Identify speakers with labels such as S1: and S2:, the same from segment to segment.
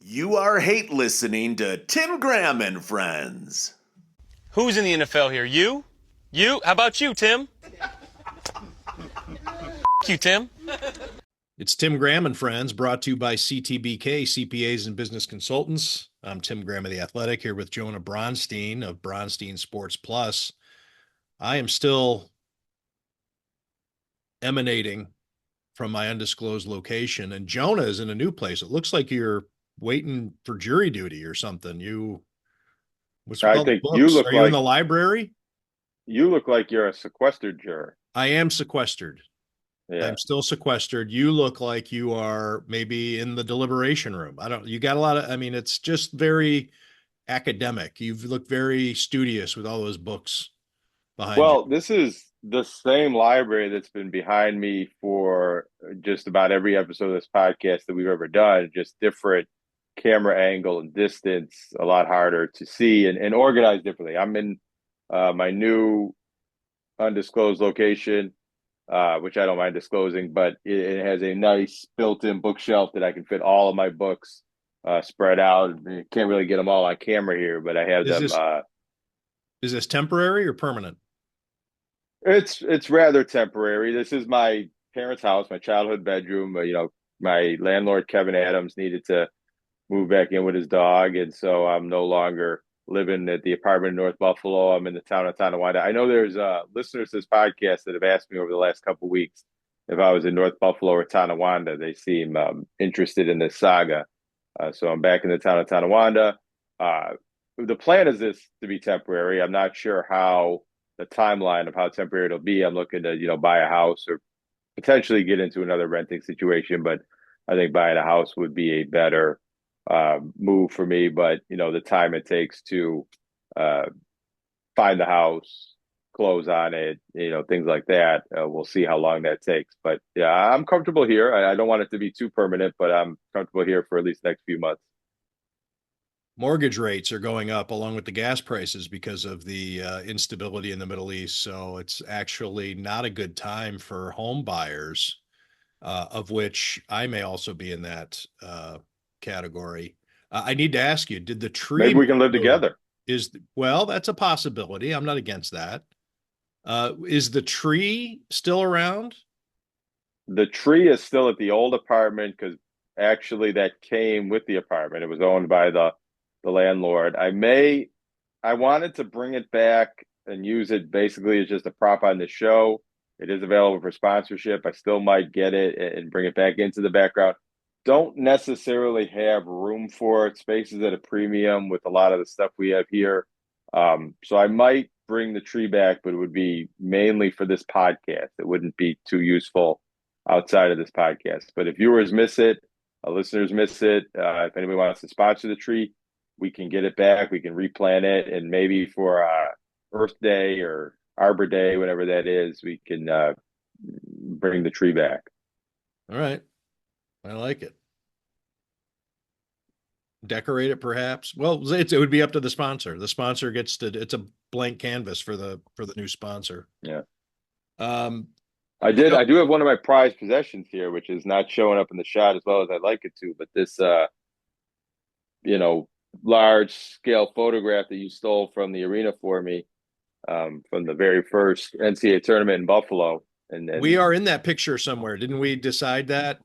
S1: You are hate listening to Tim Graham and Friends.
S2: Who's in the NFL here? You? You? How about you, Tim? You, Tim.
S3: It's Tim Graham and Friends, brought to you by CTBK, CPAs and Business Consultants. I'm Tim Graham of The Athletic, here with Jonah Bronstein of Bronstein Sports Plus. I am still emanating from my undisclosed location, and Jonah is in a new place. It looks like you're waiting for jury duty or something. What's with
S4: I
S3: all the
S4: think you
S3: books?
S4: look
S3: Are you in the library?
S4: You look like you're a sequestered juror.
S3: I am sequestered.
S4: Yeah.
S3: I'm still sequestered. You look like you are maybe in the deliberation room. You got a lot of, it's just very academic. You've looked very studious with all those books behind you.
S4: Well, this is the same library that's been behind me for just about every episode of this podcast that we've ever done, just different camera angle and distance, a lot harder to see and organized differently. I'm in my new undisclosed location, which I don't mind disclosing, but it has a nice built-in bookshelf that I can fit all of my books spread out. Can't really get them all on camera here, but I have them.
S3: Is this temporary or permanent?
S4: It's rather temporary. This is my parents' house, my childhood bedroom. My landlord, Kevin Adams, needed to move back in with his dog, and so I'm no longer living at the apartment in North Buffalo. I'm in the town of Tonawanda. I know there's listeners to this podcast that have asked me over the last couple of weeks if I was in North Buffalo or Tonawanda. They seem interested in this saga. So I'm back in the town of Tonawanda. The plan is this to be temporary. I'm not sure how the timeline of how temporary it'll be. I'm looking to, buy a house or potentially get into another renting situation, but I think buying a house would be a better move for me. But the time it takes to find the house, close on it, things like that, we'll see how long that takes. But yeah, I'm comfortable here. I don't want it to be too permanent, but I'm comfortable here for at least the next few months.
S3: Mortgage rates are going up along with the gas prices because of the instability in the Middle East. So it's actually not a good time for home buyers, of which I may also be in that category. I need to ask you, did the tree—
S4: Maybe we can live together.
S3: Well, that's a possibility. I'm not against that. Is the tree still around?
S4: The tree is still at the old apartment because actually that came with the apartment. It was owned by the landlord. I wanted to bring it back and use it basically as just a prop on the show. It is available for sponsorship. I still might get it and bring it back into the background. Don't necessarily have room for it. Space is at a premium with a lot of the stuff we have here. So I might bring the tree back, but it would be mainly for this podcast. It wouldn't be too useful outside of this podcast. But if viewers miss it, listeners miss it, if anybody wants to sponsor the tree, we can get it back. We can replant it, and maybe for Earth Day or Arbor Day, whatever that is, we can bring the tree back.
S3: All right. I like it. Decorate it, perhaps. Well, it would be up to the sponsor. The sponsor gets to— it's a blank canvas for the new sponsor.
S4: Yeah.
S3: I
S4: do have one of my prized possessions here, which is not showing up in the shot as well as I'd like it to, but this large scale photograph that you stole from the arena for me, from the very first NCAA tournament in Buffalo. And
S3: we are in that picture somewhere. Didn't we decide that?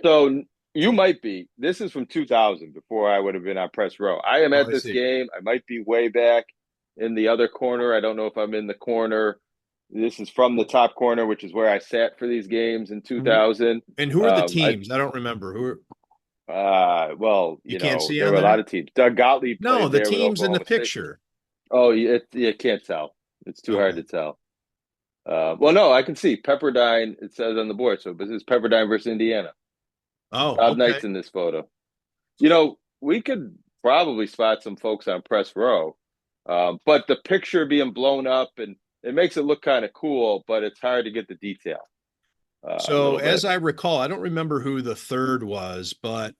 S4: So you might be. This is from 2000, before I would have been on press row. I am at this game. I might be way back in the other corner. I don't know if I'm in the corner. This is from the top corner, which is where I sat for these games in 2000.
S3: And who are the teams? I don't remember. Who are—
S4: well,
S3: you can't see
S4: there were a lot of teams. Doug Gottlieb.
S3: No, the teams in the picture.
S4: Oh, you can't tell. It's too hard to tell. Well, no, I can see Pepperdine. It says on the board. So this is Pepperdine versus Indiana.
S3: Oh,
S4: Bob Knight's in this photo. We could probably spot some folks on press row, but the picture being blown up, and it makes it look kind of cool, but it's hard to get the detail.
S3: So as I recall, I don't remember who the third was, but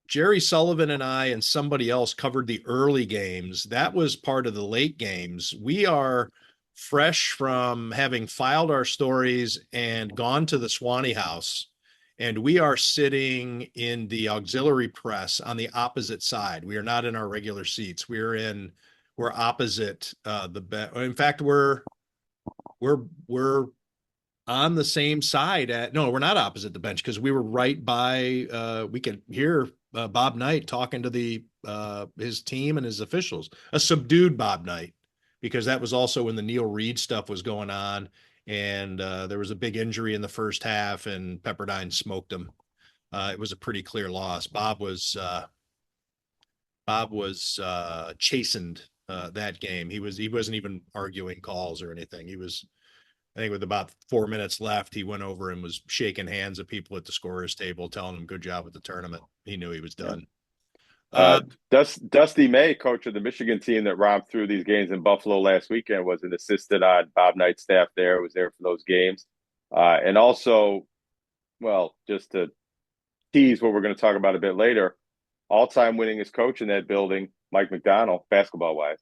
S3: Jerry Sullivan and I and somebody else covered the early games. That was part of the late games. We are fresh from having filed our stories and gone to the Swanee house. And we are sitting in the auxiliary press on the opposite side. We are not in our regular seats. We're opposite the bench. In fact, we're on the same side no, we're not opposite the bench because we were right by we could hear Bob Knight talking to the his team and his officials. A subdued Bob Knight, because that was also when the Neil Reed stuff was going on, and there was a big injury in the first half, and Pepperdine smoked him. It was a pretty clear loss. Bob was chastened that game. He wasn't even arguing calls or anything. I think with about 4 minutes left, he went over and was shaking hands of people at the scorer's table, telling them good job with the tournament. He knew he was done.
S4: Dusty May, coach of the Michigan team that romped through these games in Buffalo last weekend, was an assistant on Bob Knight's staff there, was there for those games. And also, well, just to tease what we're going to talk about a bit later, all-time winningest coach in that building, Mike McDonald, basketball-wise.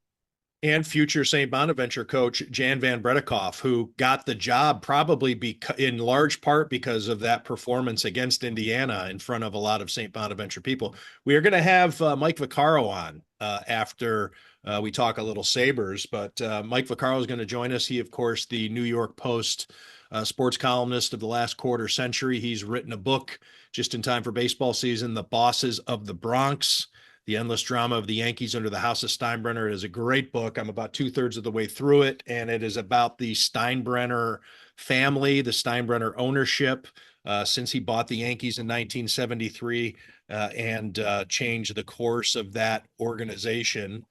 S3: And future St. Bonaventure coach Jan Van Bredikoff, who got the job probably in large part because of that performance against Indiana in front of a lot of St. Bonaventure people. We are going to have Mike Vaccaro on after we talk a little Sabres, but Mike Vaccaro is going to join us. He, of course, the New York Post sports columnist of the last quarter century. He's written a book just in time for baseball season, The Bosses of the Bronx: The Endless Drama of the Yankees Under the House of Steinbrenner. It is a great book. I'm about 2/3 of the way through it, and it is about the Steinbrenner family, the Steinbrenner ownership, since he bought the Yankees in 1973 and changed the course of that organization,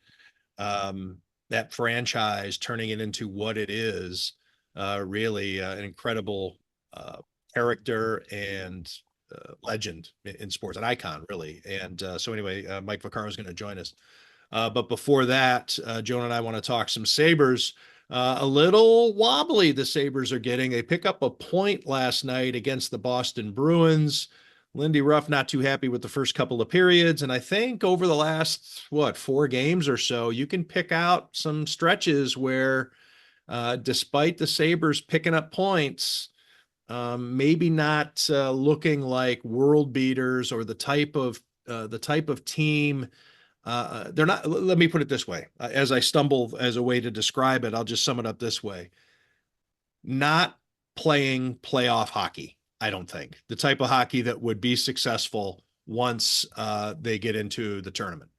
S3: that franchise, turning it into what it is. Really an incredible character and legend in sports, an icon, really. And so anyway, Mike Vaccaro is going to join us. But before that, Joan and I want to talk some Sabres. A little wobbly the Sabres are getting. They pick up a point last night against the Boston Bruins. Lindy Ruff not too happy with the first couple of periods. And I think over the last, 4 games or so, you can pick out some stretches where despite the Sabres picking up points, maybe not looking like world beaters or the type of team. They're not. Let me put it this way: as I stumble as a way to describe it, I'll just sum it up this way: not playing playoff hockey. I don't think the type of hockey that would be successful once they get into the tournament.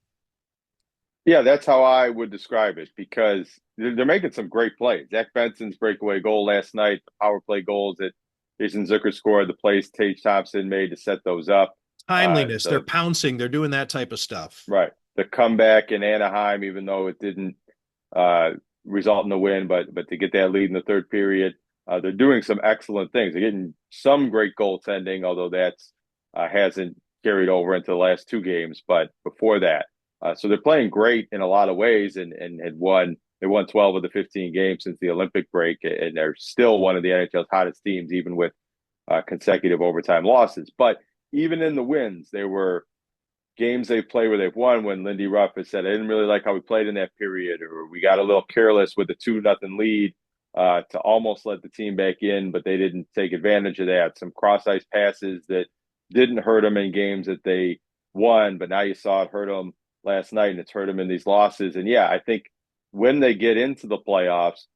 S4: Yeah, that's how I would describe it, because they're making some great plays. Zach Benson's breakaway goal last night, the power play goals that Jason Zucker scored, the plays Tage Thompson made to set those up.
S3: Timeliness, they're pouncing, they're doing that type of stuff.
S4: Right. The comeback in Anaheim, even though it didn't result in the win, but to get that lead in the third period, they're doing some excellent things. They're getting some great goaltending, although that's hasn't carried over into the last 2 games. But before that, so they're playing great in a lot of ways, and had won. They won 12 of the 15 games since the Olympic break, and they're still one of the NHL's hottest teams, even with consecutive overtime losses. But even in the wins, there were games they've played where they've won when Lindy Ruff has said, I didn't really like how we played in that period, or we got a little careless with the 2-0 lead to almost let the team back in, but they didn't take advantage of that. Some cross-ice passes that didn't hurt them in games that they won, but now you saw it hurt them last night, and it's hurt them in these losses. And yeah, I think when they get into the playoffs,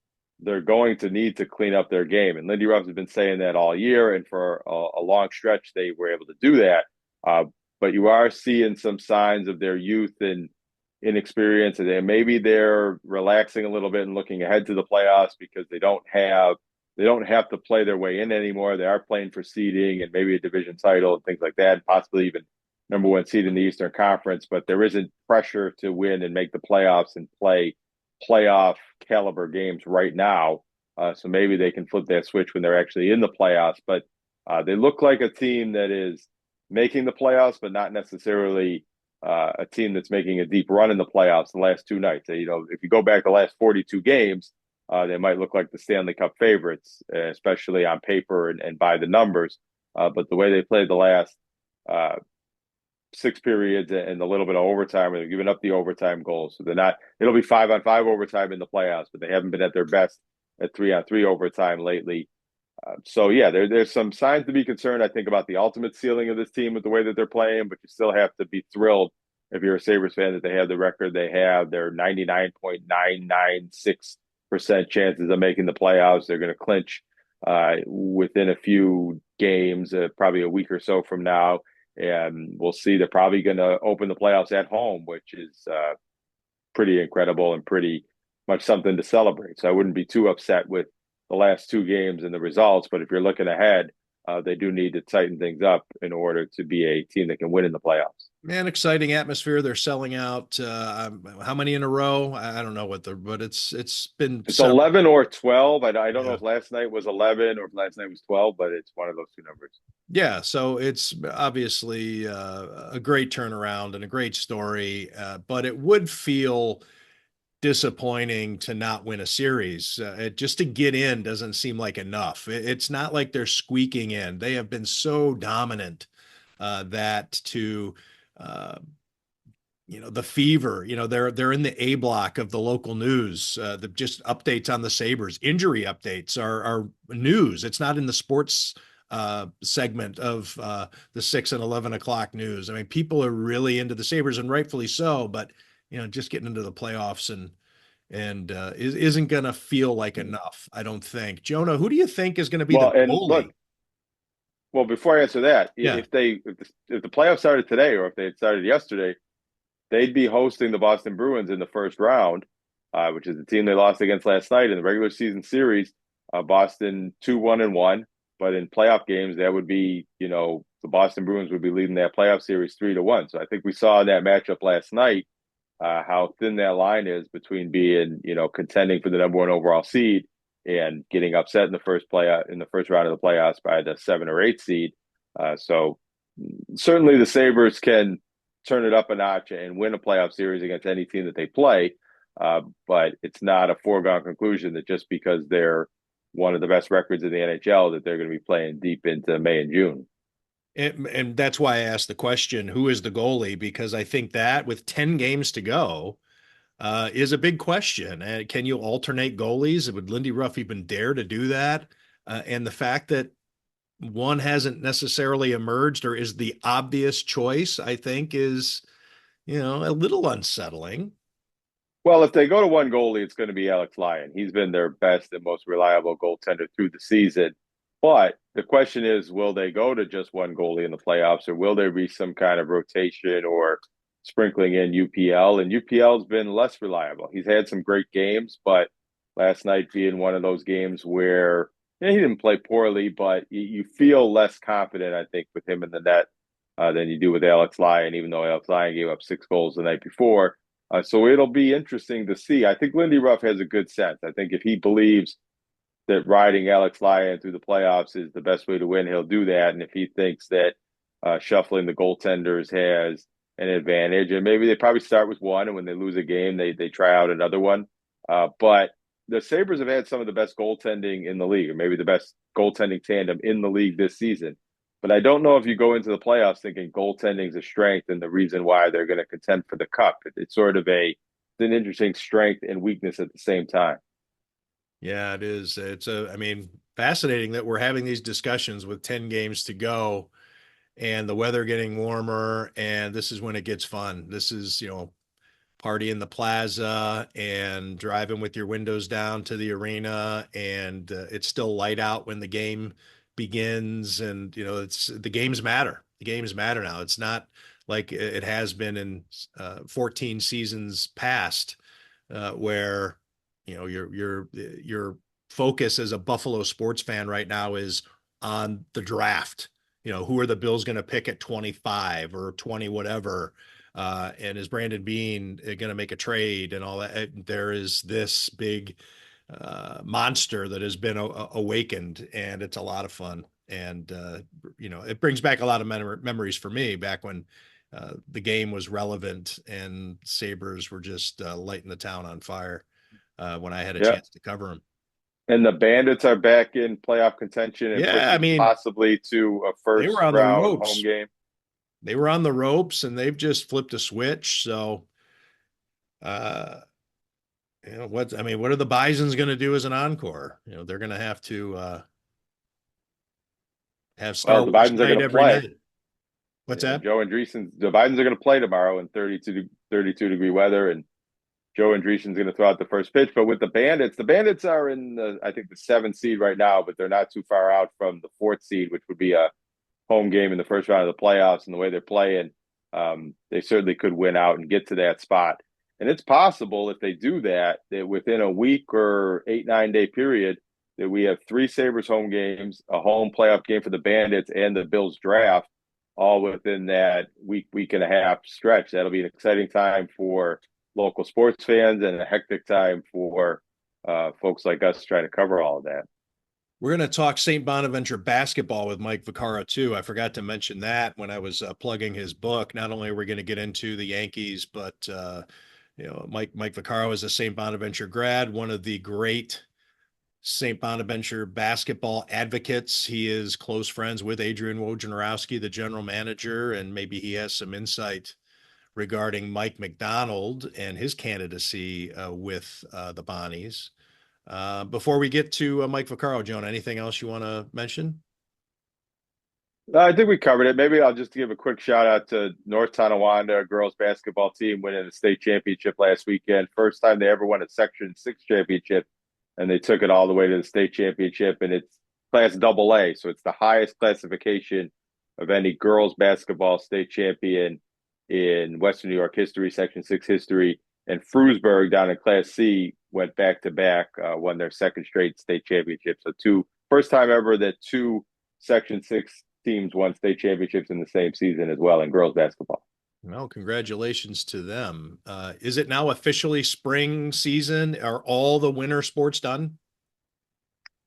S4: they're going to need to clean up their game. And Lindy Ruff has been saying that all year, and for a long stretch, they were able to do that. But you are seeing some signs of their youth and inexperience, and maybe they're relaxing a little bit and looking ahead to the playoffs because they don't have to play their way in anymore. They are playing for seeding and maybe a division title and things like that, and possibly even number 1 seed in the Eastern Conference. But there isn't pressure to win and make the playoffs and play playoff caliber games right now. So maybe they can flip that switch when they're actually in the playoffs. But they look like a team that is making the playoffs, but not necessarily a team that's making a deep run in the playoffs the last 2 nights. If you go back the last 42 games, they might look like the Stanley Cup favorites, especially on paper and by the numbers. But the way they played the last 6 periods and a little bit of overtime, they're giving up the overtime goals. So they're not, it'll be 5-on-5 overtime in the playoffs, but they haven't been at their best at 3-on-3 overtime lately. So yeah, there's some signs to be concerned, I think, about the ultimate ceiling of this team with the way that they're playing, but you still have to be thrilled if you're a Sabres fan that they have the record they have. They're 99.996% chances of making the playoffs. They're going to clinch within a few games, probably a week or so from now. And we'll see. They're probably going to open the playoffs at home, which is pretty incredible and pretty much something to celebrate. So I wouldn't be too upset with the last two games and the results. But if you're looking ahead, they do need to tighten things up in order to be a team that can win in the playoffs.
S3: Man, exciting atmosphere. They're selling out. How many in a row? I don't know but it's been
S4: It's
S3: several.
S4: 11 or 12. I don't know
S3: Yeah.
S4: if last night was 11 or if last night was 12, but it's one of those two numbers.
S3: Yeah, so it's obviously a great turnaround and a great story, but it would feel disappointing to not win a series. Just to get in doesn't seem like enough. It's not like they're squeaking in. They have been so dominant that to the fever, they're in the A block of the local news. The just updates on the Sabres, injury updates are news. It's not in the sports segment of the 6 and 11 o'clock news. I mean, people are really into the Sabres, and rightfully so, but just getting into the playoffs and isn't going to feel like enough, I don't think. Jonah, who do you think is going to be the
S4: Well, and
S3: goalie?
S4: look, well, before I answer that,
S3: Yeah.
S4: if the playoffs started today or if they had started yesterday, they'd be hosting the Boston Bruins in the first round, which is the team they lost against last night in the regular season series. Boston 2-1-1, but in playoff games, that would be, the Boston Bruins would be leading that playoff series 3-1. So I think we saw in that matchup last night how thin that line is between being, contending for the number one overall seed and getting upset in the first round of the playoffs by the 7 or 8 seed. So certainly the Sabres can turn it up a notch and win a playoff series against any team that they play. But it's not a foregone conclusion that just because they're one of the best records in the NHL that they're going to be playing deep into May and June.
S3: And that's why I asked the question, who is the goalie? Because I think that with 10 games to go is a big question. Can you alternate goalies? Would Lindy Ruff even dare to do that? And the fact that one hasn't necessarily emerged or is the obvious choice, I think is, a little unsettling.
S4: Well, if they go to one goalie, it's going to be Alex Lyon. He's been their best and most reliable goaltender through the season. But the question is, will they go to just one goalie in the playoffs, or will there be some kind of rotation or sprinkling in UPL? And UPL has been less reliable. He's had some great games, but last night being one of those games where he didn't play poorly, but you feel less confident, I think, with him in the net than you do with Alex Lyon, even though Alex Lyon gave up 6 goals the night before. So it'll be interesting to see. I think Lindy Ruff has a good sense. I think if he believes that riding Alex Lyon through the playoffs is the best way to win, he'll do that. And if he thinks that shuffling the goaltenders has an advantage, and maybe they probably start with one, and when they lose a game, they try out another one. But the Sabres have had some of the best goaltending in the league, or maybe the best goaltending tandem in the league this season. But I don't know if you go into the playoffs thinking goaltending is a strength and the reason why they're going to contend for the cup. It's sort of an interesting strength and weakness at the same time.
S3: Yeah, it is. Fascinating that we're having these discussions with 10 games to go and the weather getting warmer. And this is when it gets fun. This is, party in the plaza and driving with your windows down to the arena. And it's still light out when the game begins. And, it's the games matter. The games matter now. It's not like it has been in 14 seasons past where, your focus as a Buffalo sports fan right now is on the draft. Who are the Bills going to pick at 25 or 20, whatever? And is Brandon Beane going to make a trade and all that? There is this big monster that has been awakened, and it's a lot of fun. And, it brings back a lot of memories for me back when the game was relevant and Sabres were just lighting the town on fire when I had a chance to cover them.
S4: And the Bandits are back in playoff contention and pushing possibly to a first round home game.
S3: They were on the ropes and they've just flipped a switch. So what are the Bisons going to do as an encore? They're going to have to have
S4: Well,
S3: Star
S4: the
S3: Wars
S4: Bidens are
S3: night
S4: going to
S3: every
S4: play.
S3: night. What's
S4: Yeah,
S3: that?
S4: Joe Andreessen's the Bidens are going to play tomorrow in 32-degree weather, and Joe Andreessen's going to throw out the first pitch. But with the Bandits are in I think the 7th seed right now, but they're not too far out from the 4th seed, which would be a home game in the first round of the playoffs. And the way they're playing, they certainly could win out and get to that spot. And it's possible if they do that, that within a week or 8-9 day period, that we have 3 Sabres home games, a home playoff game for the Bandits, and the Bills draft, all within that week and a half stretch. That'll be an exciting time for local sports fans and a hectic time for folks like us trying to cover all of that.
S3: We're going to talk St. Bonaventure basketball with Mike Vaccaro too. I forgot to mention that when I was plugging his book. Not only are we going to get into the Yankees, but Mike Vaccaro is a St. Bonaventure grad, one of the great St. Bonaventure basketball advocates. He is close friends with Adrian Wojnarowski, the general manager, and maybe he has some insight regarding Mike McDonald and his candidacy with the Bonnies. Before we get to Mike Vaccaro, Joan, anything else you want to mention?
S4: I think we covered it. Maybe I'll just give a quick shout out to North Tonawanda girls basketball team winning the state championship last weekend. First time they ever won a Section 6 championship, and they took it all the way to the state championship, and it's Class AA, so it's the highest classification of any girls basketball state champion in Western New York history, Section 6 history. And Frewsburg down in Class C went back to back, won their second straight state championship. So first time ever that 2 Section 6 teams won state championships in the same season as well in girls basketball.
S3: Well, congratulations to them. Is it now officially spring season? Are all the winter sports done?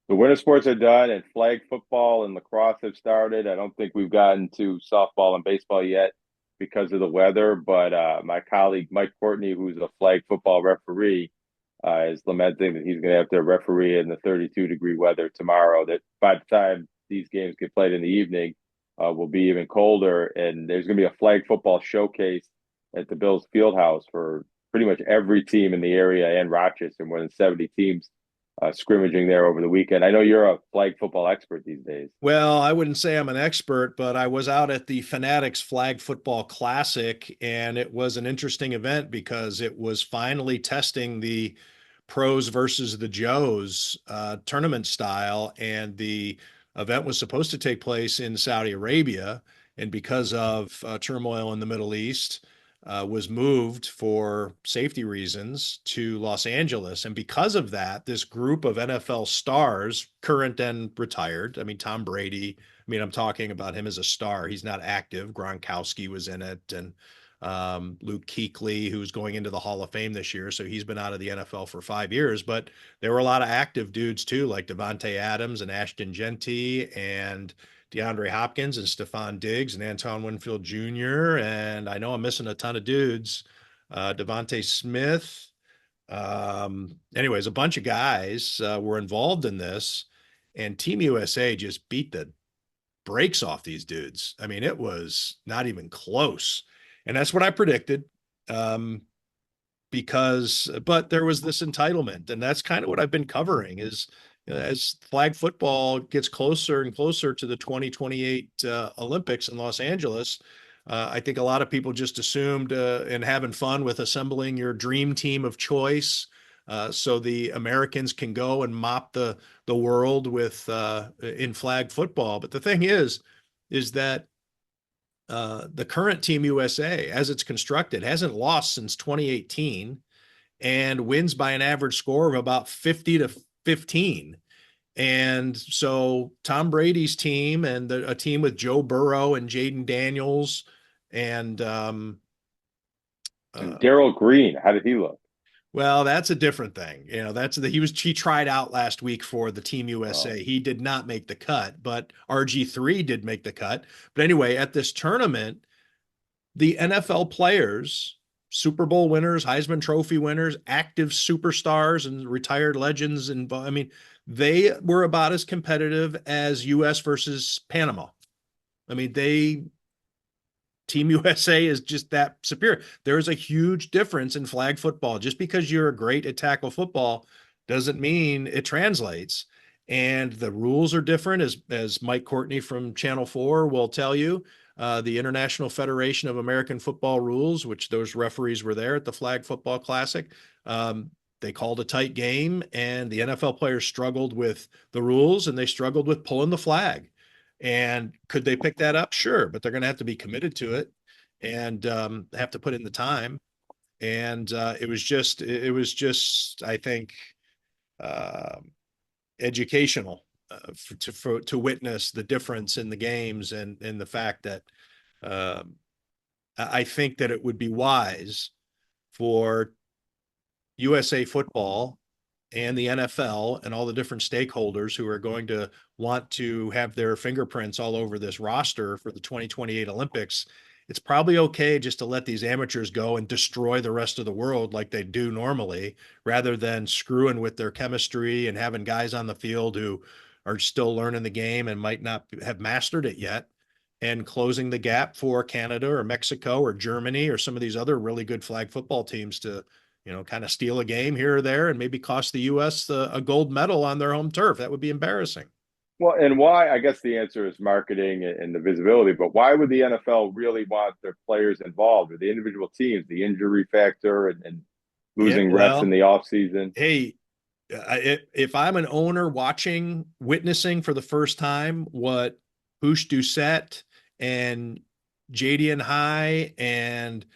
S4: The winter sports are done, and flag football and lacrosse have started. I don't think we've gotten to softball and baseball yet because of the weather, but my colleague Mike Courtney, who's a flag football referee, is lamenting that he's going to have to referee in the 32-degree weather tomorrow. That by the time these games get played in the evening, will be even colder, and there's going to be a flag football showcase at the Bills Fieldhouse for pretty much every team in the area and Rochester. More than 70 teams scrimmaging there over the weekend. I know you're a flag football expert these days.
S3: Well, I wouldn't say I'm an expert, but I was out at the Fanatics Flag Football Classic, and it was an interesting event because it was finally testing the pros versus the Joes tournament style, and the event was supposed to take place in Saudi Arabia, and because of turmoil in the Middle East, was moved for safety reasons to Los Angeles. And because of that, this group of NFL stars, current and retired, I mean, Tom Brady, I'm talking about him as a star. He's not active. Gronkowski was in it, and Luke Kuechly, who's going into the Hall of Fame this year. So he's been out of the NFL for 5 years, but there were a lot of active dudes too, like Devontae Adams and Ashton Genty and DeAndre Hopkins and Stephon Diggs and Antoine Winfield Jr. And I know I'm missing a ton of dudes. Devontae Smith. Anyways, a bunch of guys were involved in this, and Team USA just beat the brakes off these dudes. I mean, it was not even close. And that's what I predicted. But there was this entitlement, and that's kind of what I've been covering is as flag football gets closer and closer to the 2028 Olympics in Los Angeles. I think a lot of people just assumed and having fun with assembling your dream team of choice. So the Americans can go and mop the world with in flag football. But the thing is that the current Team USA, as it's constructed, hasn't lost since 2018 and wins by an average score of about 50-15. And so Tom Brady's team and a team with Joe Burrow and Jaden Daniels and
S4: Daryl Green, how did he look?
S3: well, that's a different thing. He tried out last week for the Team USA.
S4: Oh.
S3: He did not make the cut, but RG3 did make the cut. But anyway, at this tournament, the NFL players, Super Bowl winners, Heisman Trophy winners, active superstars and retired legends, and they were about as competitive as US versus Panama. I mean, they Team USA is just that superior. There is a huge difference in flag football. Just because you're great at tackle football doesn't mean it translates. And the rules are different, as Mike Courtney from Channel 4 will tell you. The International Federation of American Football Rules, which those referees were there at the Flag Football Classic, they called a tight game, and the NFL players struggled with the rules and they struggled with pulling the flag. And could they pick that up? Sure, but they're going to have to be committed to it and have to put in the time. And it was just, I think, educational to witness the difference in the games and the fact that I think that it would be wise for USA Football and the NFL and all the different stakeholders who are going to want to have their fingerprints all over this roster for the 2028 Olympics. It's probably okay just to let these amateurs go and destroy the rest of the world like they do normally, rather than screwing with their chemistry and having guys on the field who are still learning the game and might not have mastered it yet, and closing the gap for Canada or Mexico or Germany or some of these other really good flag football teams to, kind of steal a game here or there and maybe cost the U.S. a gold medal on their home turf. That would be embarrassing.
S4: Well, and why? I guess the answer is marketing and the visibility. But why would the NFL really want their players involved, or the individual teams, the injury factor and losing reps in the offseason?
S3: Hey, if I'm an owner witnessing for the first time what Hoosh Doucette and Jadian High and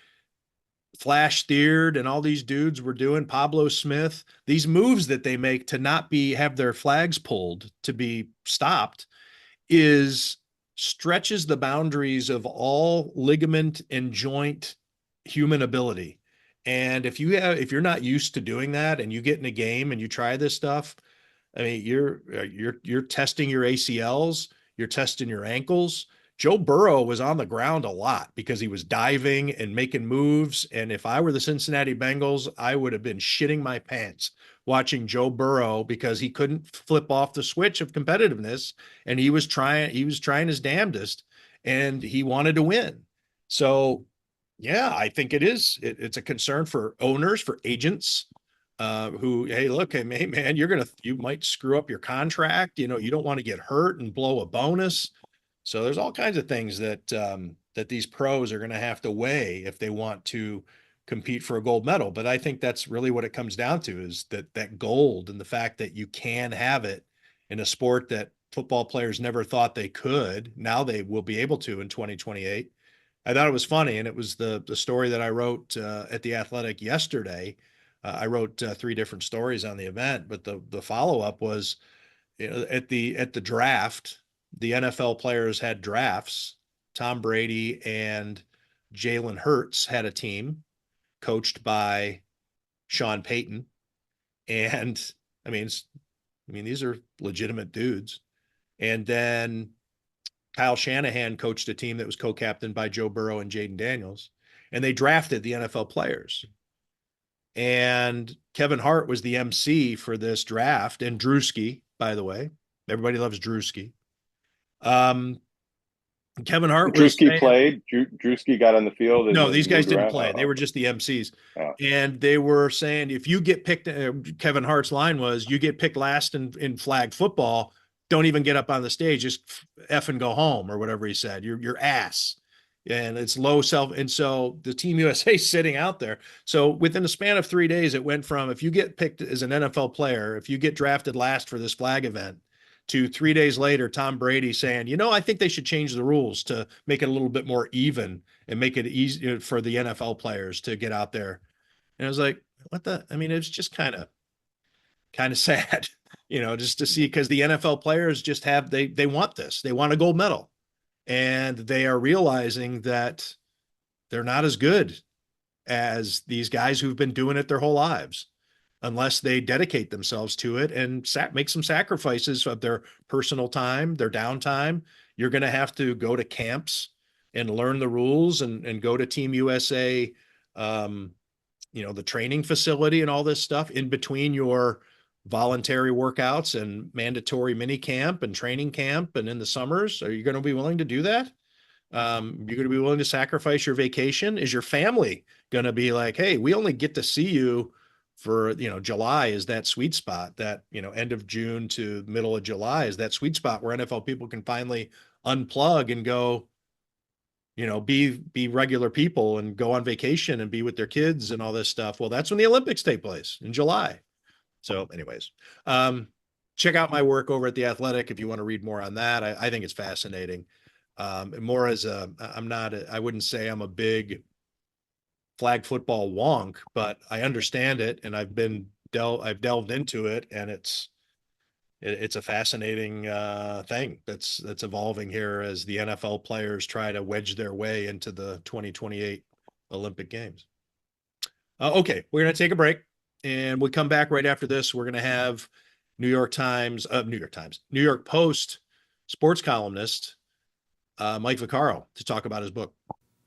S3: Flash Steered and all these dudes were doing, Pablo Smith, these moves that they make to not have their flags pulled to be stopped stretches the boundaries of all ligament and joint human ability. And if you're not used to doing that and you get in a game and you try this stuff, I mean, you're testing your ACLs, you're testing your ankles. Joe Burrow was on the ground a lot because he was diving and making moves. And if I were the Cincinnati Bengals, I would have been shitting my pants watching Joe Burrow, because he couldn't flip off the switch of competitiveness. And he was trying his damnedest, and he wanted to win. So yeah, I think it's a concern for owners, for agents, who, hey, look, hey, man, you might screw up your contract. You don't want to get hurt and blow a bonus. So there's all kinds of things that these pros are going to have to weigh if they want to compete for a gold medal. But I think that's really what it comes down to, is that gold, and the fact that you can have it in a sport that football players never thought they could. Now they will be able to in 2028. I thought it was funny, and it was the story that I wrote at The Athletic yesterday. I wrote 3 different stories on the event, but the follow-up was, at the draft, the NFL players had drafts. Tom Brady and Jalen Hurts had a team coached by Sean Payton. And I mean, these are legitimate dudes. And then Kyle Shanahan coached a team that was co-captained by Joe Burrow and Jaden Daniels. And they drafted the NFL players. And Kevin Hart was the MC for this draft. And Drewski, by the way, everybody loves Drewski. Kevin Hart
S4: Drewski played. Drewski got on the field.
S3: No, these guys didn't play. They were just the MCs. And they were saying, if you get picked, Kevin Hart's line was, you get picked last in flag football, don't even get up on the stage, just F and go home, or whatever he said. Your ass. And it's low self. And so the Team USA sitting out there. So within the span of 3 days, it went from, if you get picked as an NFL player, if you get drafted last for this flag event, to 3 days later, Tom Brady saying, I think they should change the rules to make it a little bit more even and make it easier for the NFL players to get out there. And I was like, it's just kind of sad, just to see, because the NFL players just they want this. They want a gold medal. And they are realizing that they're not as good as these guys who've been doing it their whole lives, unless they dedicate themselves to it and make some sacrifices of their personal time, their downtime. You're going to have to go to camps and learn the rules and go to Team USA, the training facility and all this stuff in between your voluntary workouts and mandatory mini camp and training camp and in the summers. Are you going to be willing to do that? You're going to be willing to sacrifice your vacation? Is your family going to be like, hey, we only get to see you for, July is that sweet spot, that, end of June to middle of July is that sweet spot where NFL people can finally unplug and go, be regular people and go on vacation and be with their kids and all this stuff. Well, that's when the Olympics take place in July. So anyways, check out my work over at The Athletic if you want to read more on that. I think it's fascinating. More as I wouldn't say I'm a big flag football wonk, but I understand it, and I've delved into it, and it's a fascinating thing that's evolving here as the NFL players try to wedge their way into the 2028 Olympic Games. Okay, we're going to take a break, and we'll come back right after this. We're going to have New York Post sports columnist Mike Vaccaro to talk about his book.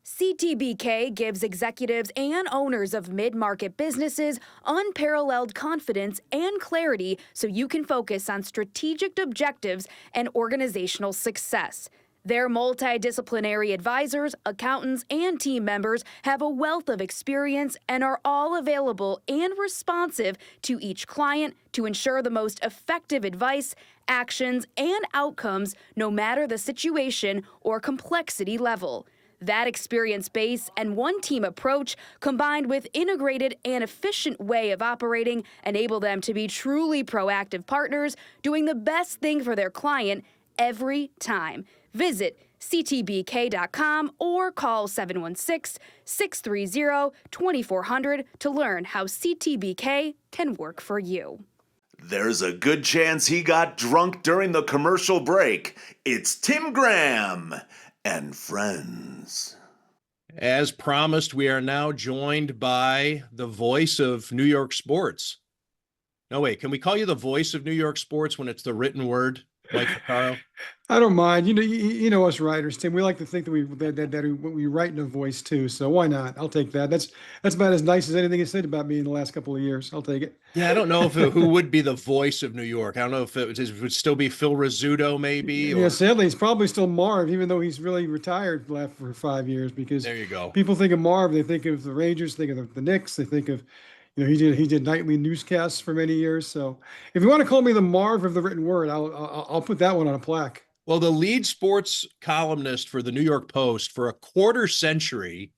S5: CTBK gives executives and owners of mid-market businesses unparalleled confidence and clarity so you can focus on strategic objectives and organizational success. Their multidisciplinary advisors, accountants, and team members have a wealth of experience and are all available and responsive to each client to ensure the most effective advice, actions, and outcomes no matter the situation or complexity level. That experience base and one-team approach, combined with integrated and efficient way of operating, enable them to be truly proactive partners, doing the best thing for their client every time. Visit ctbk.com or call 716-630-2400 to learn how CTBK can work for you.
S1: There's a good chance he got drunk during the commercial break. It's Tim Graham and friends.
S3: As promised, we are now joined by the voice of New York sports. No, wait, can we call you the voice of New York sports when it's the written word, Mike Vaccaro?
S6: I don't mind. You know us writers, Tim. We like to think that we write in a voice too. So why not? I'll take that. That's about as nice as anything you said about me in the last couple of years. I'll take it.
S3: Yeah, I don't know who would be the voice of New York. I don't know if it would still be Phil Rizzuto, maybe.
S6: Yeah, sadly, it's probably still Marv, even though he's really retired for 5 years. Because
S3: there you go.
S6: People think of Marv, they think of the Rangers, think of the Knicks, they think of, he did nightly newscasts for many years. So if you want to call me the Marv of the written word, I'll put that one on a plaque.
S3: Well, the lead sports columnist for the New York Post for a quarter century.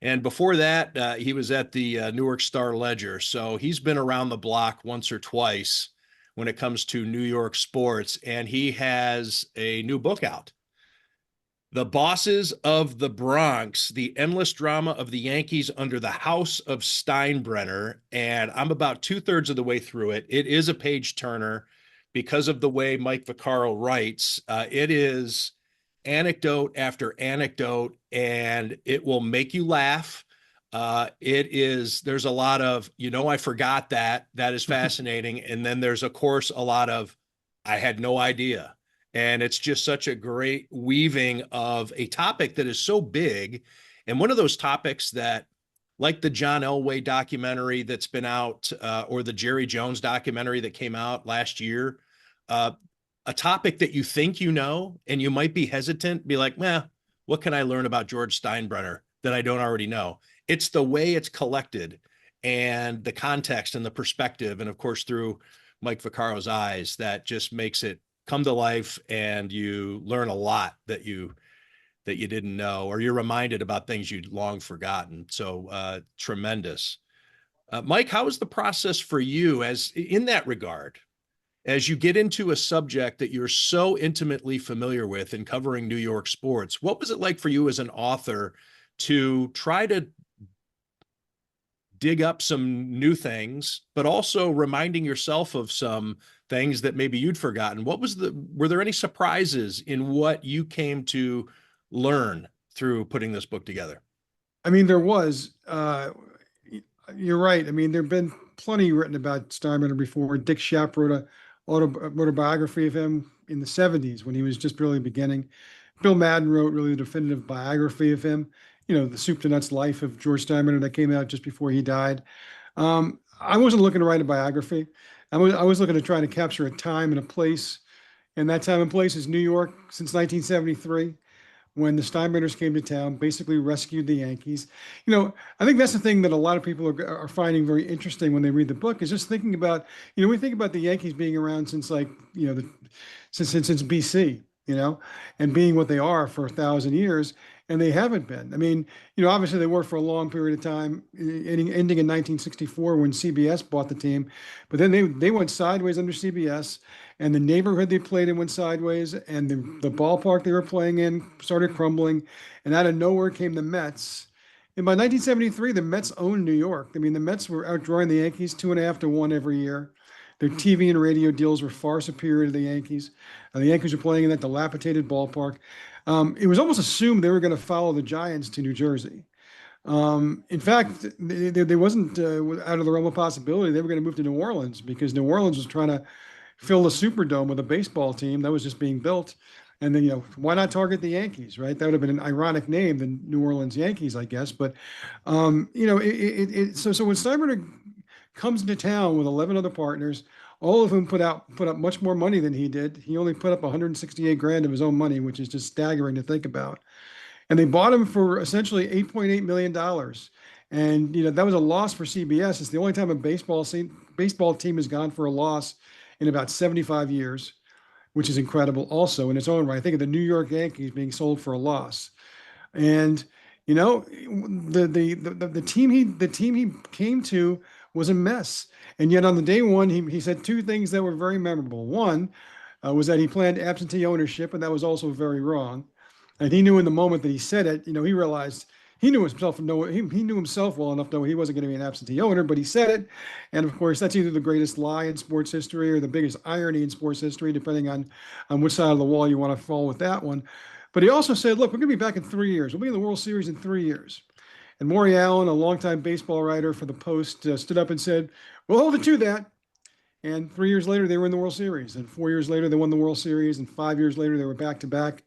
S3: And before that, he was at the Newark Star-Ledger. So he's been around the block once or twice when it comes to New York sports. And he has a new book out. The Bosses of the Bronx, the endless drama of the Yankees under the House of Steinbrenner. And I'm about 2/3 of the way through it. It is a page turner because of the way Mike Vaccaro writes. It is anecdote after anecdote, and it will make you laugh. There's a lot of, I forgot that is fascinating. And then there's, of course, a lot of, I had no idea. And it's just such a great weaving of a topic that is so big. And one of those topics that, like the John Elway documentary that's been out, or the Jerry Jones documentary that came out last year, a topic that you think and you might be hesitant, be like, what can I learn about George Steinbrenner that I don't already know? It's the way it's collected and the context and the perspective, and of course through Mike Vaccaro's eyes, that just makes it come to life, and you learn a lot that you didn't know, or you're reminded about things you'd long forgotten. So tremendous. Mike, how is the process for you as in that regard? As you get into a subject that you're so intimately familiar with in covering New York sports, what was it like for you as an author to try to dig up some new things, but also reminding yourself of some things that maybe you'd forgotten? Were there any surprises in what you came to learn through putting this book together?
S6: I mean, there was, you're right. I mean, there've been plenty written about Steinbrenner before. Dick Schaap wrote a autobiography of him in the 70s when he was just barely beginning. Bill Madden wrote really a definitive biography of him, the soup to nuts life of George Steinbrenner that came out just before he died. I wasn't looking to write a biography. I was looking to try to capture a time and a place. And that time and place is New York since 1973, when the Steinbrenners came to town, basically rescued the Yankees. I think that's the thing that a lot of people are finding very interesting when they read the book, is just thinking about, we think about the Yankees being around since like, since BC, and being what they are for 1,000 years, and they haven't been. I mean, obviously they were for a long period of time, ending in 1964 when CBS bought the team, but then they went sideways under CBS, and the neighborhood they played in went sideways, and the ballpark they were playing in started crumbling, and out of nowhere came the Mets. And by 1973, the Mets owned New York. I mean, the Mets were outdrawing the Yankees 2.5-1 every year. Their TV and radio deals were far superior to the Yankees. The Yankees were playing in that dilapidated ballpark. It was almost assumed they were going to follow the Giants to New Jersey. In fact, they wasn't out of the realm of possibility. They were going to move to New Orleans because New Orleans was trying to fill the Superdome with a baseball team that was just being built. And then, why not target the Yankees, right? That would have been an ironic name, the New Orleans Yankees, I guess. But, so when Steinbrenner comes into town with 11 other partners, all of whom put up much more money than he did. He only put up 168 grand of his own money, which is just staggering to think about. And they bought him for essentially $8.8 million. And, that was a loss for CBS. It's the only time a baseball team has gone for a loss in about 75 years, which is incredible also in its own right. Think of the New York Yankees being sold for a loss. And, the team he came to was a mess. And yet on the day one, he said two things that were very memorable. One was that he planned absentee ownership, and that was also very wrong. And he knew in the moment that he said it, he realized he knew himself well enough to know he wasn't going to be an absentee owner, but he said it. And of course, that's either the greatest lie in sports history or the biggest irony in sports history, depending on which side of the wall you want to fall with that one. But he also said, look, we're going to be back in 3 years. We'll be in the World Series in 3 years. And Maury Allen, a longtime baseball writer for the Post, stood up and said, we'll hold it to that. And 3 years later, they were in the World Series. And 4 years later, they won the World Series. And 5 years later, they were back to back.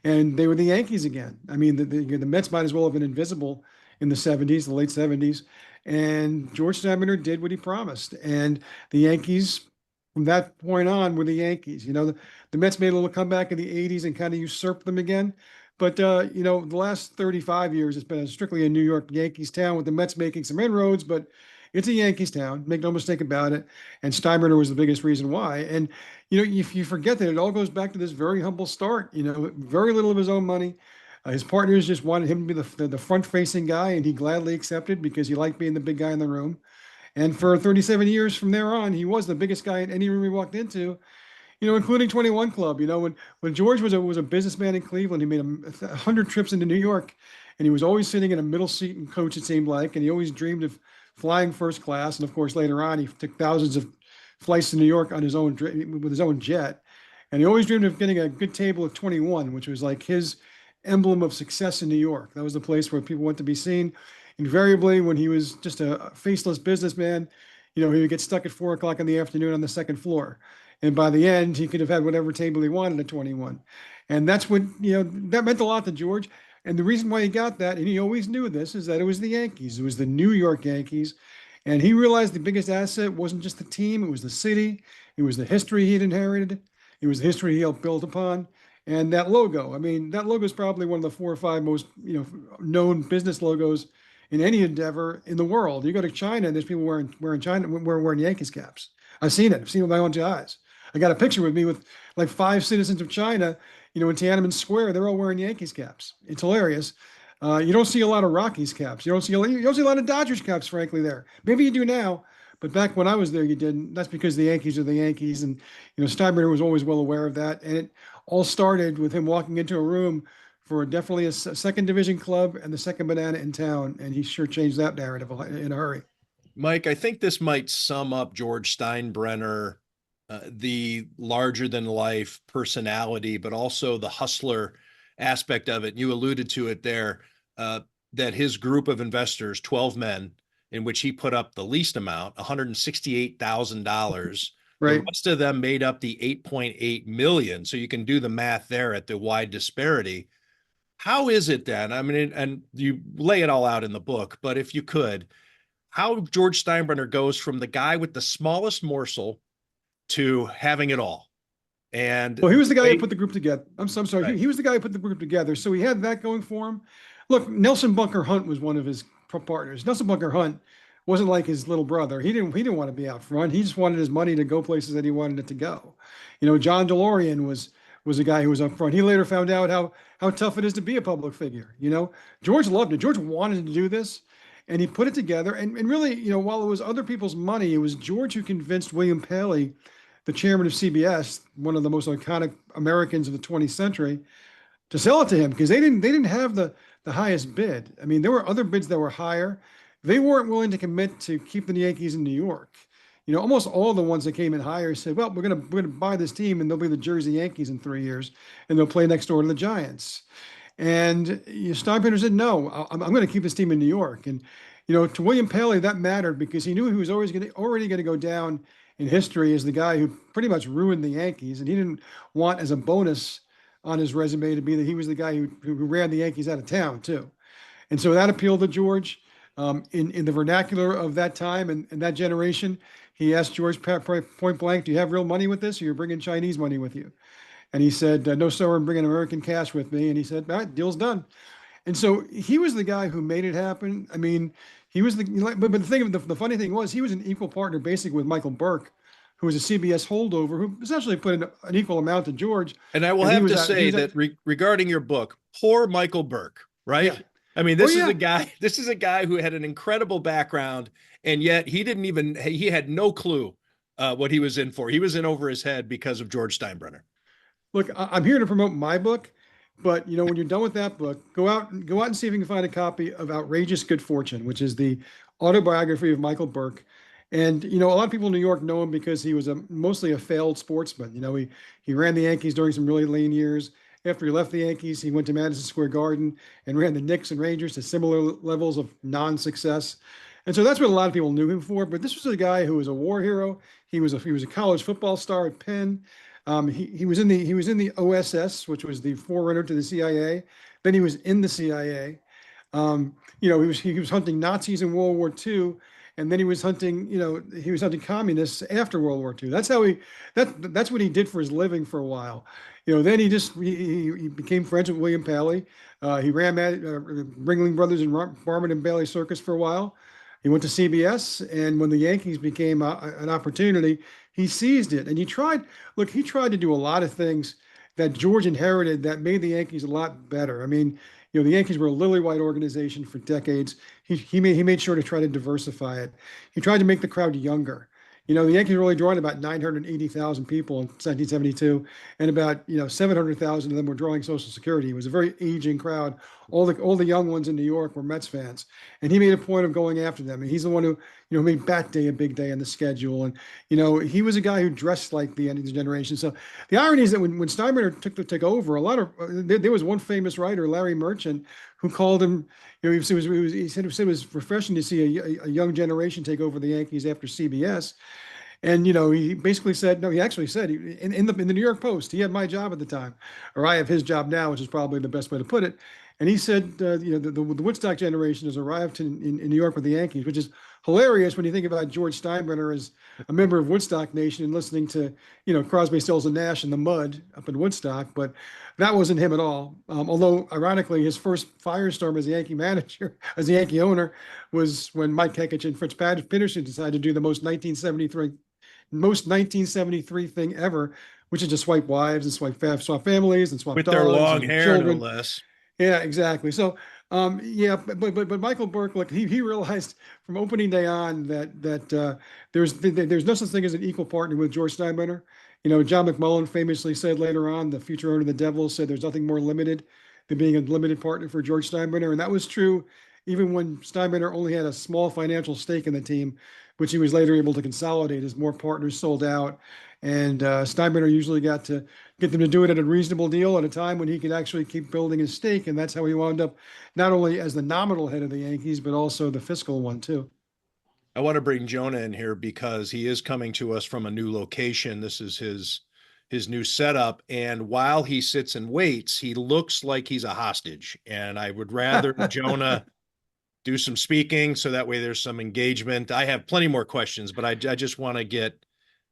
S6: And they were the Yankees again. I mean, the Mets might as well have been invisible in the 70s, the late 70s. And George Steinbrenner did what he promised. And the Yankees, from that point on, were the Yankees. The Mets made a little comeback in the 80s and kind of usurped them again. But, the last 35 years, it's been strictly a New York Yankees town with the Mets making some inroads, but it's a Yankees town, make no mistake about it. And Steinbrenner was the biggest reason why. And, if you forget that it all goes back to this very humble start, very little of his own money. His partners just wanted him to be the front-facing guy, and he gladly accepted because he liked being the big guy in the room. And for 37 years from there on, he was the biggest guy in any room he walked into, including 21 Club. When George was a businessman in Cleveland, he made 100 trips into New York, and he was always sitting in a middle seat in coach, it seemed like, and he always dreamed of flying first class. And of course, later on, he took thousands of flights to New York on with his own jet. And he always dreamed of getting a good table at 21, which was like his emblem of success in New York. That was the place where people went to be seen. Invariably, when he was just a faceless businessman, he would get stuck at 4 o'clock in the afternoon on the second floor. And by the end, he could have had whatever table he wanted at 21. And that's what, that meant a lot to George. And the reason why he got that, and he always knew this, is that it was the Yankees. It was the New York Yankees. And he realized the biggest asset wasn't just the team, it was the city. It was the history he'd inherited. It was the history he helped build upon. And that logo, I mean, that logo is probably one of the 4 or 5 most, known business logos in any endeavor in the world. You go to China, and there's people wearing Yankees caps. I've seen it. I've seen it with my own 2 eyes. I got a picture with me with like 5 citizens of China, in Tiananmen Square. They're all wearing Yankees caps. It's hilarious. You don't see a lot of Rockies caps. You don't see a lot of Dodgers caps, frankly, there. Maybe you do now, but back when I was there, you didn't. That's because the Yankees are the Yankees. And, Steinbrenner was always well aware of that. And it all started with him walking into a room for definitely a second division club and the second banana in town. And he sure changed that narrative in a hurry.
S3: Mike, I think this might sum up George Steinbrenner, the larger than life personality, but also the hustler aspect of it. You alluded to it there, that his group of investors, 12 men, in which he put up the least amount, $168,000.
S6: Right.
S3: The rest of them made up the 8.8 million. So you can do the math there at the wide disparity. How is it then? I mean, and you lay it all out in the book, but if you could, how George Steinbrenner goes from the guy with the smallest morsel to having it all? And
S6: Well, he was the guy
S3: they-
S6: who put the group together. I'm sorry.
S3: Right.
S6: He was the guy who put the group together. So he had that going for him. Look, Nelson Bunker Hunt was one of his partners. Nelson Bunker Hunt wasn't like his little brother. He didn't want to be out front. He just wanted his money to go places that he wanted it to go. John DeLorean was a guy who was up front. He later found out how tough it is to be a public figure. George loved it. George wanted to do this, and he put it together. And really, while it was other people's money, it was George who convinced William Paley, the chairman of CBS, one of the most iconic Americans of the 20th century, to sell it to him because they didn't have the highest bid. I mean, there were other bids that were higher. They weren't willing to commit to keeping the Yankees in New York. Almost all the ones that came in higher said, "Well, we're gonna buy this team, and they'll be the Jersey Yankees in 3 years, and they'll play next door to the Giants." And Steinbrenner said, "No, I'm going to keep this team in New York." And to William Paley, that mattered because he knew he was already going to go down in history as the guy who pretty much ruined the Yankees, and he didn't want as a bonus on his resume to be that he was the guy who ran the Yankees out of town too. And so that appealed to George. In the vernacular of that time and that generation, he asked George point blank, "Do you have real money with this, or you're bringing Chinese money with you?" And he said, "No, sir, I'm bringing American cash with me." And he said, "All right, deal's done." And so he was the guy who made it happen. I mean, he was but the funny thing was he was an equal partner basically with Michael Burke, who was a CBS holdover, who essentially put in an equal amount to George.
S3: And I will have to say that regarding your book, poor Michael Burke, right?
S6: Yeah.
S3: I mean, this is a guy who had an incredible background, and yet he had no clue what he was in for. He was in over his head because of George Steinbrenner.
S6: Look, I'm here to promote my book, but when you're done with that book, go out and see if you can find a copy of Outrageous Good Fortune, which is the autobiography of Michael Burke. And a lot of people in New York know him because he was mostly a failed sportsman. He ran the Yankees during some really lean years. After he left the Yankees, he went to Madison Square Garden and ran the Knicks and Rangers to similar levels of non-success. And so that's what a lot of people knew him for. But this was a guy who was a war hero. He was a college football star at Penn. He was in the OSS, which was the forerunner to the CIA. Then he was in the CIA. He was hunting Nazis in World War II. And then he was hunting communists after World War II. That's what he did for his living for a while. Then he became friends with William Paley. He ran Ringling Brothers and Barnum and Bailey Circus for a while. He went to CBS, and when the Yankees became an opportunity, he seized it. And he tried to do a lot of things that George inherited that made the Yankees a lot better. I mean, the Yankees were a lily white organization for decades. He made sure to try to diversify it. He tried to make the crowd younger. The Yankees were only drawing about 980,000 people in 1972, and about 700,000 of them were drawing Social Security. It was a very aging crowd. All the young ones in New York were Mets fans, and he made a point of going after them. And he's the one who made Bat Day a big day in the schedule. And he was a guy who dressed like the end of the generation. So the irony is that when Steinbrenner took over, there was one famous writer, Larry Merchant, who called him. He said it was refreshing to see a young generation take over the Yankees after CBS. And he basically said, no, he actually said in the New York Post, he had my job at the time, or I have his job now, which is probably the best way to put it. And he said, the Woodstock generation has arrived in New York with the Yankees, which is hilarious when you think about George Steinbrenner as a member of Woodstock Nation and listening to, Crosby, Stills, and Nash in the mud up in Woodstock. But that wasn't him at all. Although, ironically, his first firestorm as a Yankee manager, as a Yankee owner, was when Mike Kekich and Fritz Peterson decided to do the most 1973 thing ever, which is to swipe wives and swap families and swap
S3: with
S6: dogs
S3: their long
S6: and
S3: hair,
S6: children.
S3: no less.
S6: Yeah, exactly. So, but Michael Burke, look, he realized from opening day on that there's no such thing as an equal partner with George Steinbrenner. John McMullen famously said later on, the future owner of the Devils said there's nothing more limited than being a limited partner for George Steinbrenner, and that was true even when Steinbrenner only had a small financial stake in the team, which he was later able to consolidate as more partners sold out. And Steinbrenner usually got to get them to do it at a reasonable deal at a time when he could actually keep building his stake. And that's how he wound up not only as the nominal head of the Yankees, but also the fiscal one too.
S3: I want to bring Jonah in here because he is coming to us from a new location. This is his new setup. And while he sits and waits, he looks like he's a hostage. And I would rather Jonah do some speaking so that way there's some engagement. I have plenty more questions, but I just want to get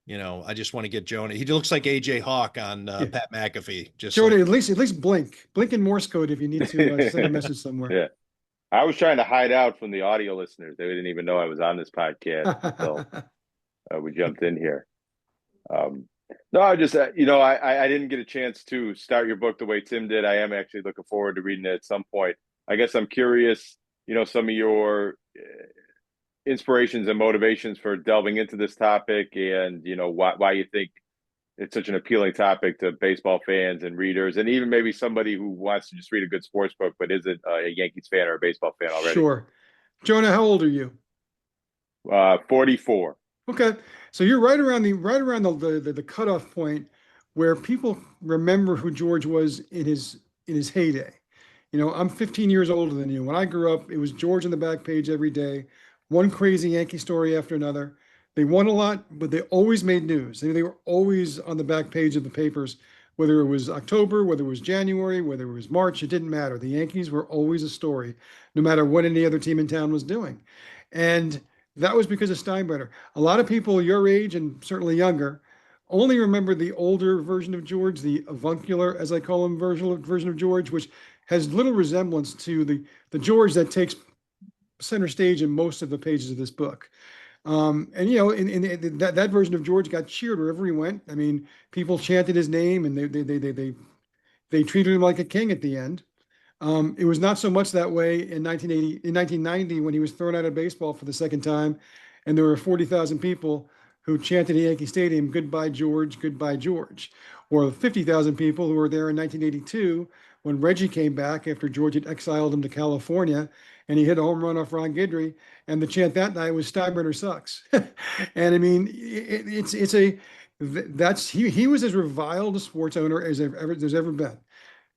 S3: I just want to get Jonah. He looks like AJ Hawk on
S6: Yeah.
S3: Pat McAfee. Just
S6: Jonah,
S3: like,
S6: at least blink in Morse code if you need to send a message somewhere.
S4: Yeah. I was trying to hide out from the audio listeners. They didn't even know I was on this podcast until we jumped in here. No, I just, I didn't get a chance to start your book the way Tim did. I am actually looking forward to reading it at some point. I guess I'm curious, some of your inspirations and motivations for delving into this topic, and, why you think it's such an appealing topic to baseball fans and readers, and even maybe somebody who wants to just read a good sports book but isn't a Yankees fan or a baseball fan already.
S6: Sure. Jonah, how old are you?
S4: 44.
S6: Okay, so you're right around the cutoff point where people remember who George was in his heyday. I'm 15 years older than you. When I grew up, it was George on the back page every day, one crazy Yankee story after another. They won a lot, but they always made news. They were always on the back page of the papers, whether it was October, whether it was January, whether it was March, it didn't matter. The Yankees were always a story, no matter what any other team in town was doing. And that was because of Steinbrenner. A lot of people your age and certainly younger only remember the older version of George, the avuncular, as I call him, version of George, which has little resemblance to the George that takes center stage in most of the pages of this book. And in that version of George got cheered wherever he went. I mean, people chanted his name, and they treated him like a king at the end. It was not so much that way in 1990, when he was thrown out of baseball for the second time, and there were 40,000 people who chanted at Yankee Stadium, "Goodbye, George, goodbye, George," or 50,000 people who were there in 1982 when Reggie came back after George had exiled him to California, and he hit a home run off Ron Guidry, and the chant that night was "Steinbrenner sucks." And I mean, he was as reviled a sports owner as there's ever been.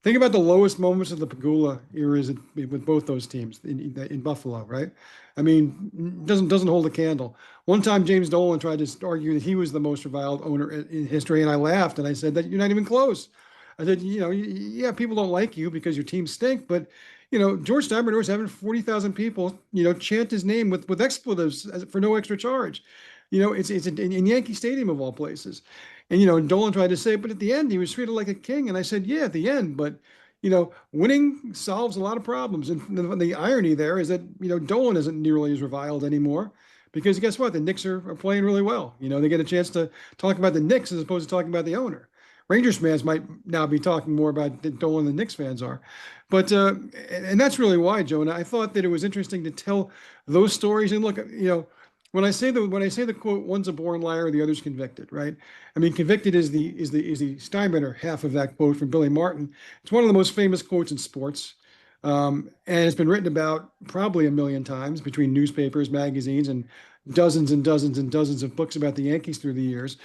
S6: Think about the lowest moments of the Pagula eras with both those teams in Buffalo, right? I mean, doesn't hold a candle. One time, James Dolan tried to argue that he was the most reviled owner in history, and I laughed and I said that you're not even close. I said, yeah, people don't like you because your team stink, but George Steinbrenner was having 40,000 people, chant his name with expletives for no extra charge. It's in Yankee Stadium of all places. And, Dolan tried to say, but at the end, he was treated like a king. And I said, yeah, at the end, but, winning solves a lot of problems. And the irony there is that, Dolan isn't nearly as reviled anymore, because guess what? The Knicks are playing really well. They get a chance to talk about the Knicks as opposed to talking about the owner. Rangers fans might now be talking more about Dolan than Knicks fans are. But, and that's really why, Jonah, I thought that it was interesting to tell those stories. And look, when I say the quote, "One's a born liar, the other's convicted," right? I mean, convicted is the Steinbrenner half of that quote from Billy Martin. It's one of the most famous quotes in sports, and it's been written about probably a million times between newspapers, magazines, and dozens and dozens and dozens of books about the Yankees through the years.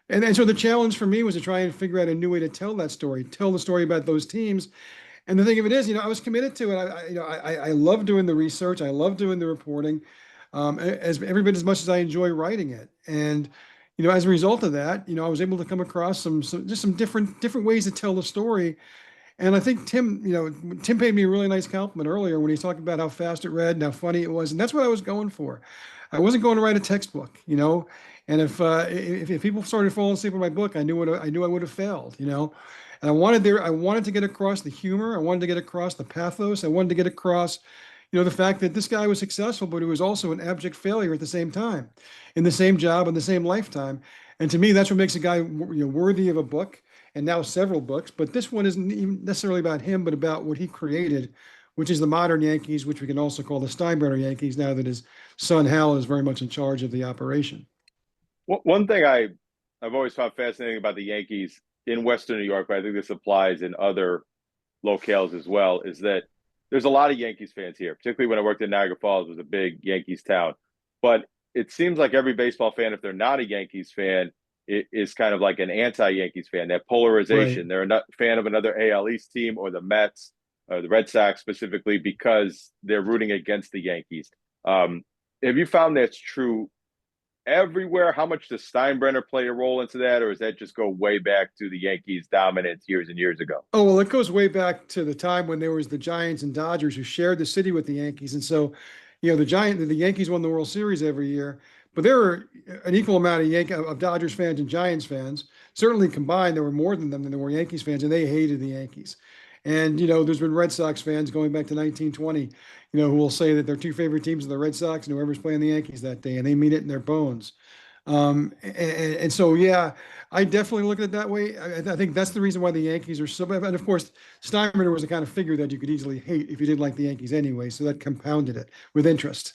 S6: And so the challenge for me was to try and figure out a new way to tell that story, tell the story about those teams. And the thing of it is, I was committed to it. I love doing the research. I love doing the reporting. As every bit as much as I enjoy writing it. And, as a result of that, I was able to come across some different ways to tell the story. And I think Tim paid me a really nice compliment earlier when he talked about how fast it read and how funny it was. And that's what I was going for. I wasn't going to write a textbook, and if people started falling asleep with my book, I knew I would have failed, And I wanted to get across the humor. I wanted to get across the pathos. I wanted to get across the fact that this guy was successful, but he was also an abject failure at the same time, in the same job, in the same lifetime. And to me, that's what makes a guy worthy of a book, and now several books. But this one isn't even necessarily about him, but about what he created, which is the modern Yankees, which we can also call the Steinbrenner Yankees, now that his son Hal is very much in charge of the operation.
S4: One thing I've always found fascinating about the Yankees in Western New York, but I think this applies in other locales as well, is that there's a lot of Yankees fans here, particularly when I worked in Niagara Falls, it was a big Yankees town. But it seems like every baseball fan, if they're not a Yankees fan, is kind of like an anti-Yankees fan, that polarization. Right. They're a fan of another AL East team or the Mets, or the Red Sox specifically, because they're rooting against the Yankees. Have you found that's true everywhere? How much does Steinbrenner play a role into that, or does that just go way back to the Yankees' dominance years and years ago?
S6: Oh, well, it goes way back to the time when there was the Giants and Dodgers who shared the city with the Yankees. And so, the Yankees won the World Series every year, but there were an equal amount of Dodgers fans and Giants fans. Certainly combined, there were more than them than there were Yankees fans, and they hated the Yankees. And there's been Red Sox fans going back to 1920, who will say that their two favorite teams are the Red Sox and whoever's playing the Yankees that day, and they mean it in their bones. And so, yeah, I definitely look at it that way. I think that's the reason why the Yankees are so bad. And of course, Steinbrenner was the kind of figure that you could easily hate if you didn't like the Yankees anyway. So that compounded it with interest.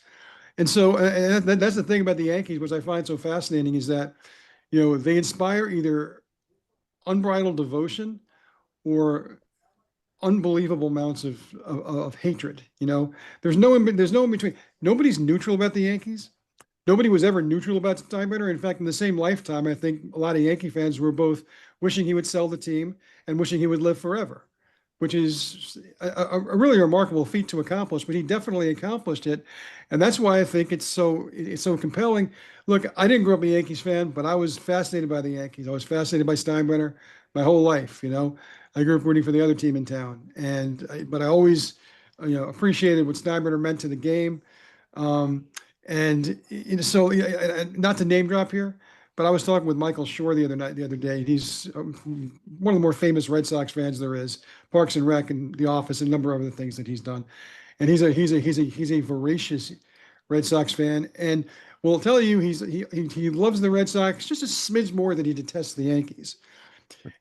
S6: And so that's the thing about the Yankees, which I find so fascinating, is that, they inspire either unbridled devotion or unbelievable amounts of hatred. There's no in between. Nobody's neutral about the Yankees. Nobody was ever neutral about Steinbrenner. In fact, in the same lifetime, I think a lot of Yankee fans were both wishing he would sell the team and wishing he would live forever, which is a really remarkable feat to accomplish, but he definitely accomplished it. And that's why I think it's so compelling. Look, I didn't grow up a Yankees fan, but I was fascinated by the Yankees. I was fascinated by Steinbrenner my whole life. I grew up rooting for the other team in town, but I always, appreciated what Steinbrenner meant to the game. So not to name drop here, but I was talking with Michael Shore the other day. He's one of the more famous Red Sox fans there is, Parks and Rec and The Office, and a number of other things that he's done. And he's a voracious Red Sox fan, and will tell you he loves the Red Sox just a smidge more than he detests the Yankees.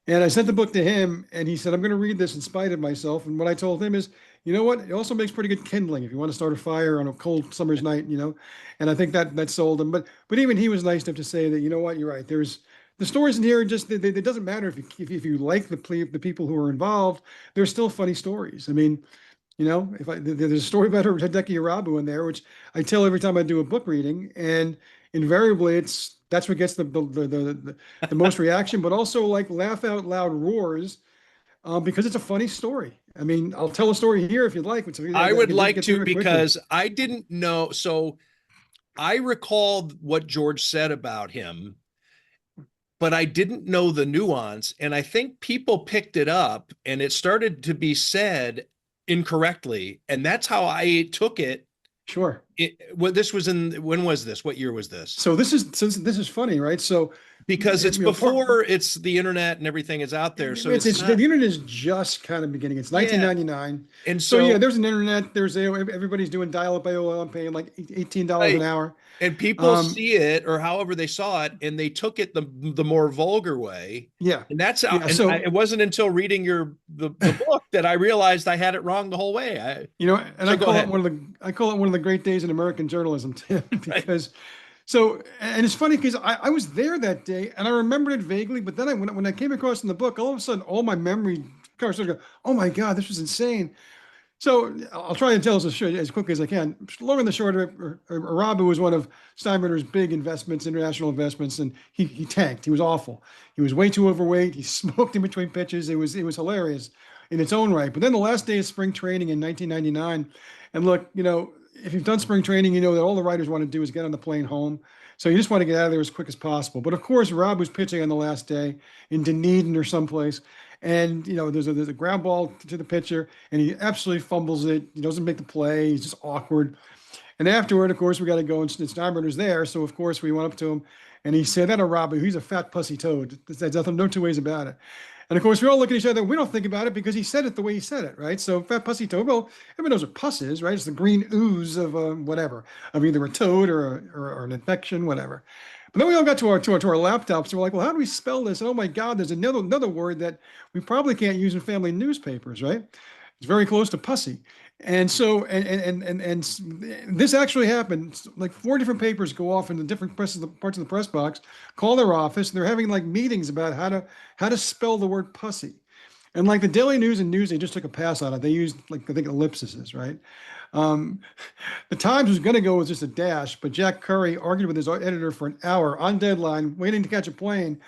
S6: And I sent the book to him, and he said, I'm going to read this in spite of myself. And what I told him is, you know what? It also makes pretty good kindling if you want to start a fire on a cold summer's night, And I think that sold him. But even he was nice enough to say that, you know what, you're right. There's the stories in here. Just it doesn't matter if you like the people who are involved. They're still funny stories. I mean, there's a story about Hideki Irabu in there, which I tell every time I do a book reading, and invariably that's what gets the most reaction, but also like laugh out loud roars, because it's a funny story. I mean, I'll tell a story here if you'd like.
S3: I would like to, because I didn't know. So I recalled what George said about him, but I didn't know the nuance. And I think people picked it up and it started to be said incorrectly. And that's how I took it.
S6: Sure.
S3: When was this? What year was this?
S6: So this is funny, right? So
S3: because it's before it's the internet and everything is out there. So
S6: the internet is just kind of beginning. It's 1999.
S3: Yeah. And
S6: so there's an internet. Everybody's doing dial-up AOL and paying like $18 an hour.
S3: And people see it, or however they saw it, and they took it the more vulgar way.
S6: Yeah.
S3: And that's how, it wasn't until reading the book that I realized I had it wrong the whole way. I call it one of the great days in American journalism, Tim, because and it's funny because I was there that day and I remembered it vaguely, but then when I came across in the book, all of a sudden all my memory started to go, oh my God, this was insane. So I'll try and tell us as quickly as I can. Long and the short of it, Irabu was one of Steinbrenner's big investments, international investments, and he tanked. He was awful. He was way too overweight. He smoked in between pitches. It was hilarious in its own right. But then the last day of spring training in 1999, and look, if you've done spring training, you know that all the writers want to do is get on the plane home. So you just want to get out of there as quick as possible. But of course, Rob was pitching on the last day in Dunedin or someplace. And, there's a ground ball to the pitcher and he absolutely fumbles it. He doesn't make the play. He's just awkward. And afterward, of course, we got to go and Steinbrenner's there. So, of course, we went up to him and he said, that Rob, he's a fat pussy toad. There's nothing, no two ways about it. And of course, we all look at each other. We don't think about it because he said it the way he said it, right? So fat pussy toad, well, everybody knows what pus is, right? It's the green ooze of whatever, of either a toad or an infection, whatever. But then we all got to our laptops and we're like, well, how do we spell this? And oh my God, there's another word that we probably can't use in family newspapers, right? It's very close to pussy. And so, and this actually happened. Like 4 different papers go off in the different parts of the press box, call their office, and they're having like meetings about how to spell the word pussy. And like the Daily News and News, they just took a pass on it. They used like, I think, ellipses, right? The Times was going to go with just a dash, but Jack Curry argued with his editor for an hour on deadline, waiting to catch a plane,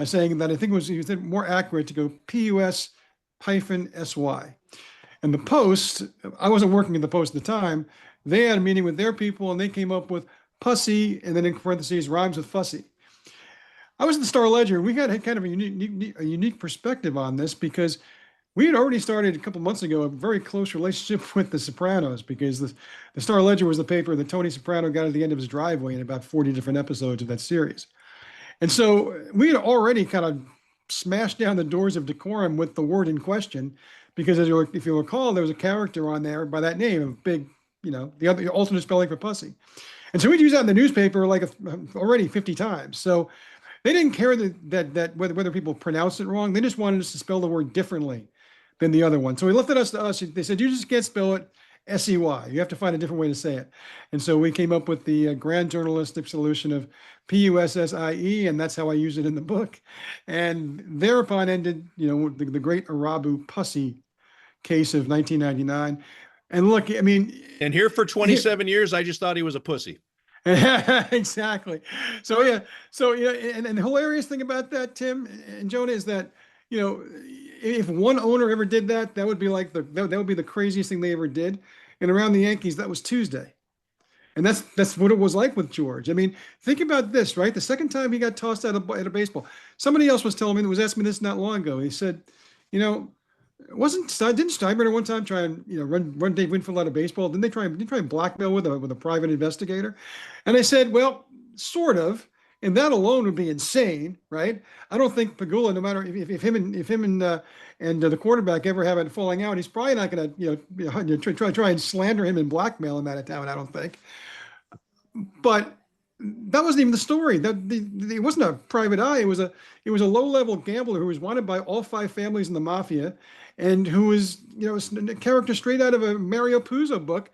S3: saying that I think he was more accurate to go PUS-SY. And the Post, I wasn't working at the Post at the time, they had a meeting with their people and they came up with pussy, and then in parentheses, rhymes with fussy. I was at the Star Ledger. We had kind of a unique perspective on this because
S6: we had already started a couple months ago a very close relationship with The Sopranos because the Star Ledger was the paper that Tony Soprano got at the end of his driveway in about 40 different episodes of that series. And so we had already kind of smashed down the doors of decorum with the word in question, because if you recall, there was a character on there by that name of Big, the alternate spelling for pussy. And so we'd use that in the newspaper like already 50 times. So they didn't care that whether people pronounced it wrong. They just wanted us to spell the word differently than the other one. So he left it to us. They said, you just can't spell it SEY. You have to find a different way to say it. And so we came up with the grand journalistic solution of PUSSIE, and that's how I use it in the book. And thereupon ended, the great Arabu pussy case of 1999. And look, I mean,
S3: And here for 27 years, I just thought he was a pussy.
S6: Exactly. So yeah. So and the hilarious thing about that, Tim and Jonah, is that if one owner ever did that, that would be like that would be the craziest thing they ever did. And around the Yankees, that was Tuesday. And that's what it was like with George. I mean, think about this, right? The second time he got tossed out of a baseball, somebody else was telling me, that was asking me this not long ago. He said, didn't Steinbrenner one time try and run Dave Winfield out of baseball? Didn't they try and blackmail with a private investigator? And I said, well, sort of, and that alone would be insane, right? I don't think Pagula, no matter if him and the quarterback ever have it falling out, he's probably not going to try and slander him and blackmail him out of town. I don't think. But that wasn't even the story. It wasn't a private eye. It was a low-level gambler who was wanted by all 5 families in the mafia, and who was a character straight out of a Mario Puzo book.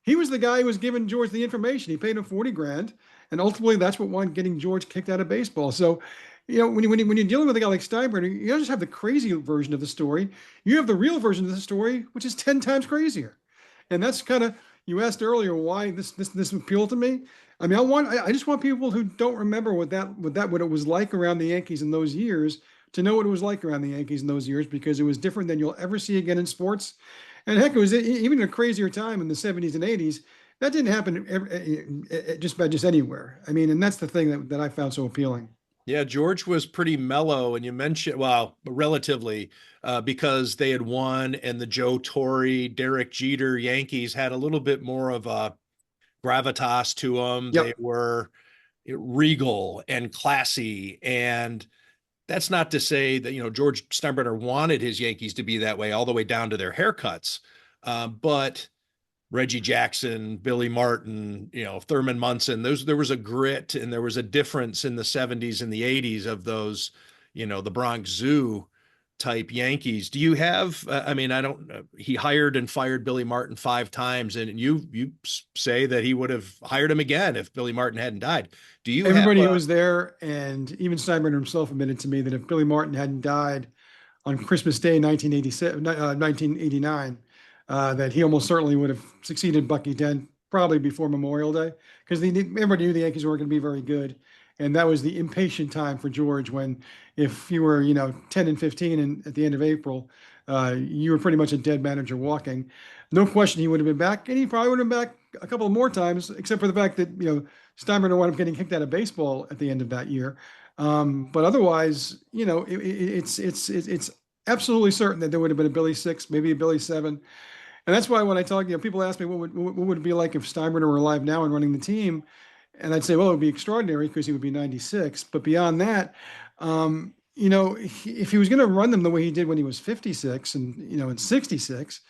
S6: He was the guy who was giving George the information. He paid him 40 grand, and ultimately that's what wound getting George kicked out of baseball. So, when you're dealing with a guy like Steinbrenner, you don't just have the crazy version of the story. You have the real version of the story, which is 10 times crazier. And that's kind of, you asked earlier why this appealed to me. I mean, I just want people who don't remember what it was like around the Yankees in those years to know what it was like around the Yankees in those years, because it was different than you'll ever see again in sports. And heck, it was even a crazier time in the 70s and 80s. That didn't happen just anywhere. I mean, and that's the thing that I found so appealing.
S3: Yeah, George was pretty mellow, and you mentioned, well, relatively, because they had won, and the Joe Torre, Derek Jeter Yankees had a little bit more of a gravitas to them.
S6: Yep.
S3: They were regal and classy, and that's not to say that George Steinbrenner wanted his Yankees to be that way, all the way down to their haircuts, but Reggie Jackson, Billy Martin, Thurman Munson, there was a grit and there was a difference in the 70s and the 80s of those, the Bronx Zoo type Yankees. Do you have, he hired and fired Billy Martin 5 times, and you say that he would have hired him again if Billy Martin hadn't died. Do you
S6: Everybody who was there, and even Steinbrenner himself admitted to me that if Billy Martin hadn't died on Christmas Day, 1989, that he almost certainly would have succeeded Bucky Dent probably before Memorial Day, because everybody knew the Yankees weren't going to be very good. And that was the impatient time for George, when if you were, 10 and 15 and at the end of April, you were pretty much a dead manager walking. No question he would have been back, and he probably would have been back a couple more times, except for the fact that, Steinbrenner wound up getting kicked out of baseball at the end of that year. But otherwise, it's absolutely certain that there would have been a Billy 6, maybe a Billy 7. And that's why when I talk, people ask me what would it be like if Steinbrenner were alive now and running the team, and I'd say, well, it would be extraordinary because he would be 96. But beyond that, if he was going to run them the way he did when he was 56 and and 66,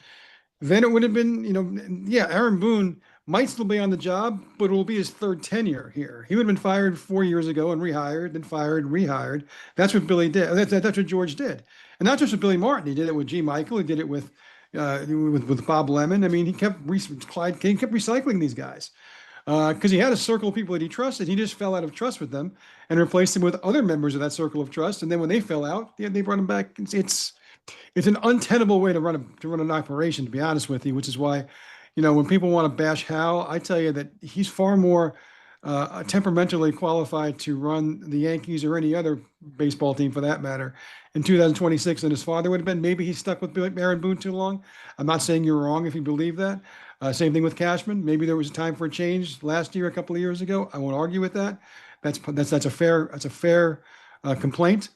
S6: then it would have been, Aaron Boone might still be on the job, but it will be his 3rd tenure here. He would have been fired 4 years ago and rehired, then fired, rehired. That's what Billy did. That's what George did, and not just with Billy Martin. He did it with G. Michael. He did it with Bob Lemon. I mean, he kept recycling these guys because he had a circle of people that he trusted. He just fell out of trust with them and replaced them with other members of that circle of trust. And then when they fell out, they brought them back. It's an untenable way to run an operation, to be honest with you, which is why, when people want to bash Hal, I tell you that he's far more temperamentally qualified to run the Yankees or any other baseball team for that matter in 2026 than his father would have been. Maybe he stuck with Aaron Boone too long. I'm not saying you're wrong if you believe that. Same thing with Cashman. Maybe there was a time for a change last year, a couple of years ago. I won't argue with that. That's a fair complaint.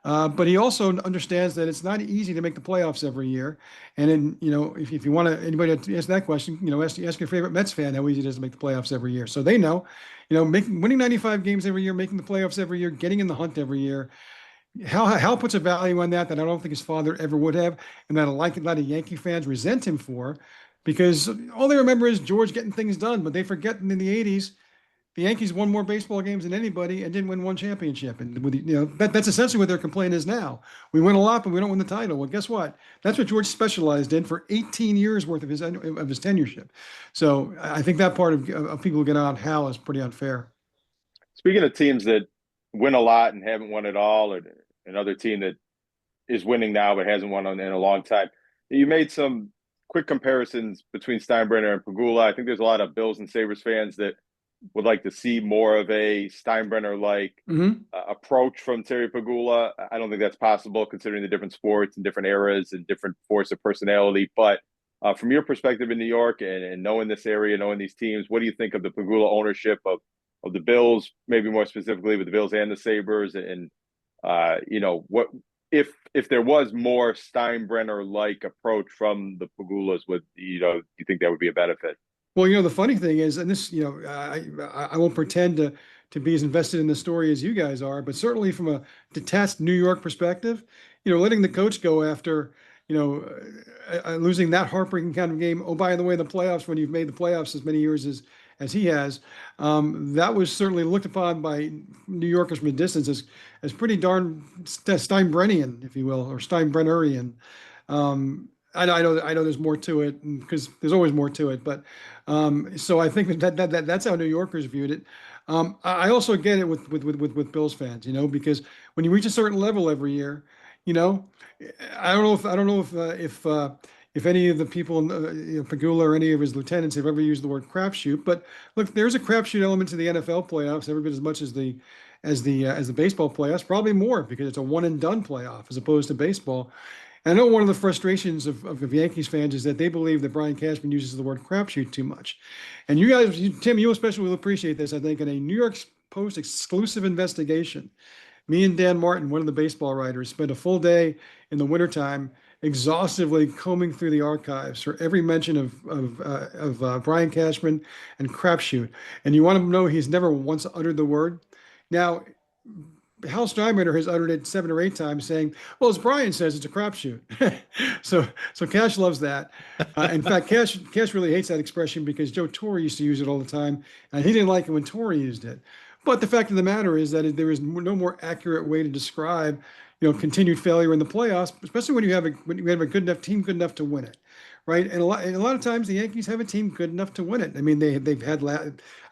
S6: But he also understands that it's not easy to make the playoffs every year. And then, if you want anybody to ask that question, ask your favorite Mets fan how easy it is to make the playoffs every year. So they know, winning 95 games every year, making the playoffs every year, getting in the hunt every year. Hal puts a value on that I don't think his father ever would have, and that a lot of Yankee fans resent him for, because all they remember is George getting things done, but they forget in the '80s the Yankees won more baseball games than anybody and didn't win one championship. And that's essentially what their complaint is now. We win a lot, but we don't win the title. Well, guess what? That's what George specialized in for 18 years worth of his tenureship. So I think that part of people who get on Hal is pretty unfair.
S4: Speaking of teams that win a lot and haven't won at all, or another team that is winning now but hasn't won in a long time, you made some quick comparisons between Steinbrenner and Pegula. I think there's a lot of Bills and Sabres fans that would like to see more of a Steinbrenner-like approach from Terry Pegula. I don't think that's possible considering the different sports and different eras and different force of personality. But from your perspective in New York and knowing this area, knowing these teams, what do you think of the Pegula ownership of the Bills, maybe more specifically with the Bills and the Sabres? And, what if there was more Steinbrenner-like approach from the Pegulas, do you think that would be a benefit?
S6: Well, the funny thing is, and this, I won't pretend to be as invested in the story as you guys are, but certainly from a detached New York perspective, letting the coach go after, losing that heartbreaking kind of game. Oh, by the way, the playoffs, when you've made the playoffs as many years as he has, that was certainly looked upon by New Yorkers from a distance as pretty darn Steinbrennerian, if you will, or Steinbrennerian. I know there's more to it because there's always more to it, but so I think that's how New Yorkers viewed it. I also get it with Bills fans, because when you reach a certain level every year, I don't know if any of the people, Pegula or any of his lieutenants have ever used the word crapshoot, but look, there's a crapshoot element to the NFL playoffs, every bit as much as the baseball playoffs, probably more because it's a one and done playoff as opposed to baseball. I know one of the frustrations of Yankees fans is that they believe that Brian Cashman uses the word crapshoot too much. And you guys, Tim, you especially will appreciate this, I think, in a New York Post exclusive investigation. Me and Dan Martin, one of the baseball writers, spent a full day in the wintertime exhaustively combing through the archives for every mention of Brian Cashman and crapshoot. And you want to know he's never once uttered the word. Now, Hal Steinbrenner has uttered it 7 or 8 times, saying, "Well, as Brian says, it's a crapshoot." so Cash loves that. In fact, Cash really hates that expression because Joe Torre used to use it all the time, and he didn't like it when Torre used it. But the fact of the matter is that there is no more accurate way to describe, continued failure in the playoffs, especially when you have a good enough team, good enough to win it. Right. And a lot of times the Yankees have a team good enough to win it. I mean, they've had,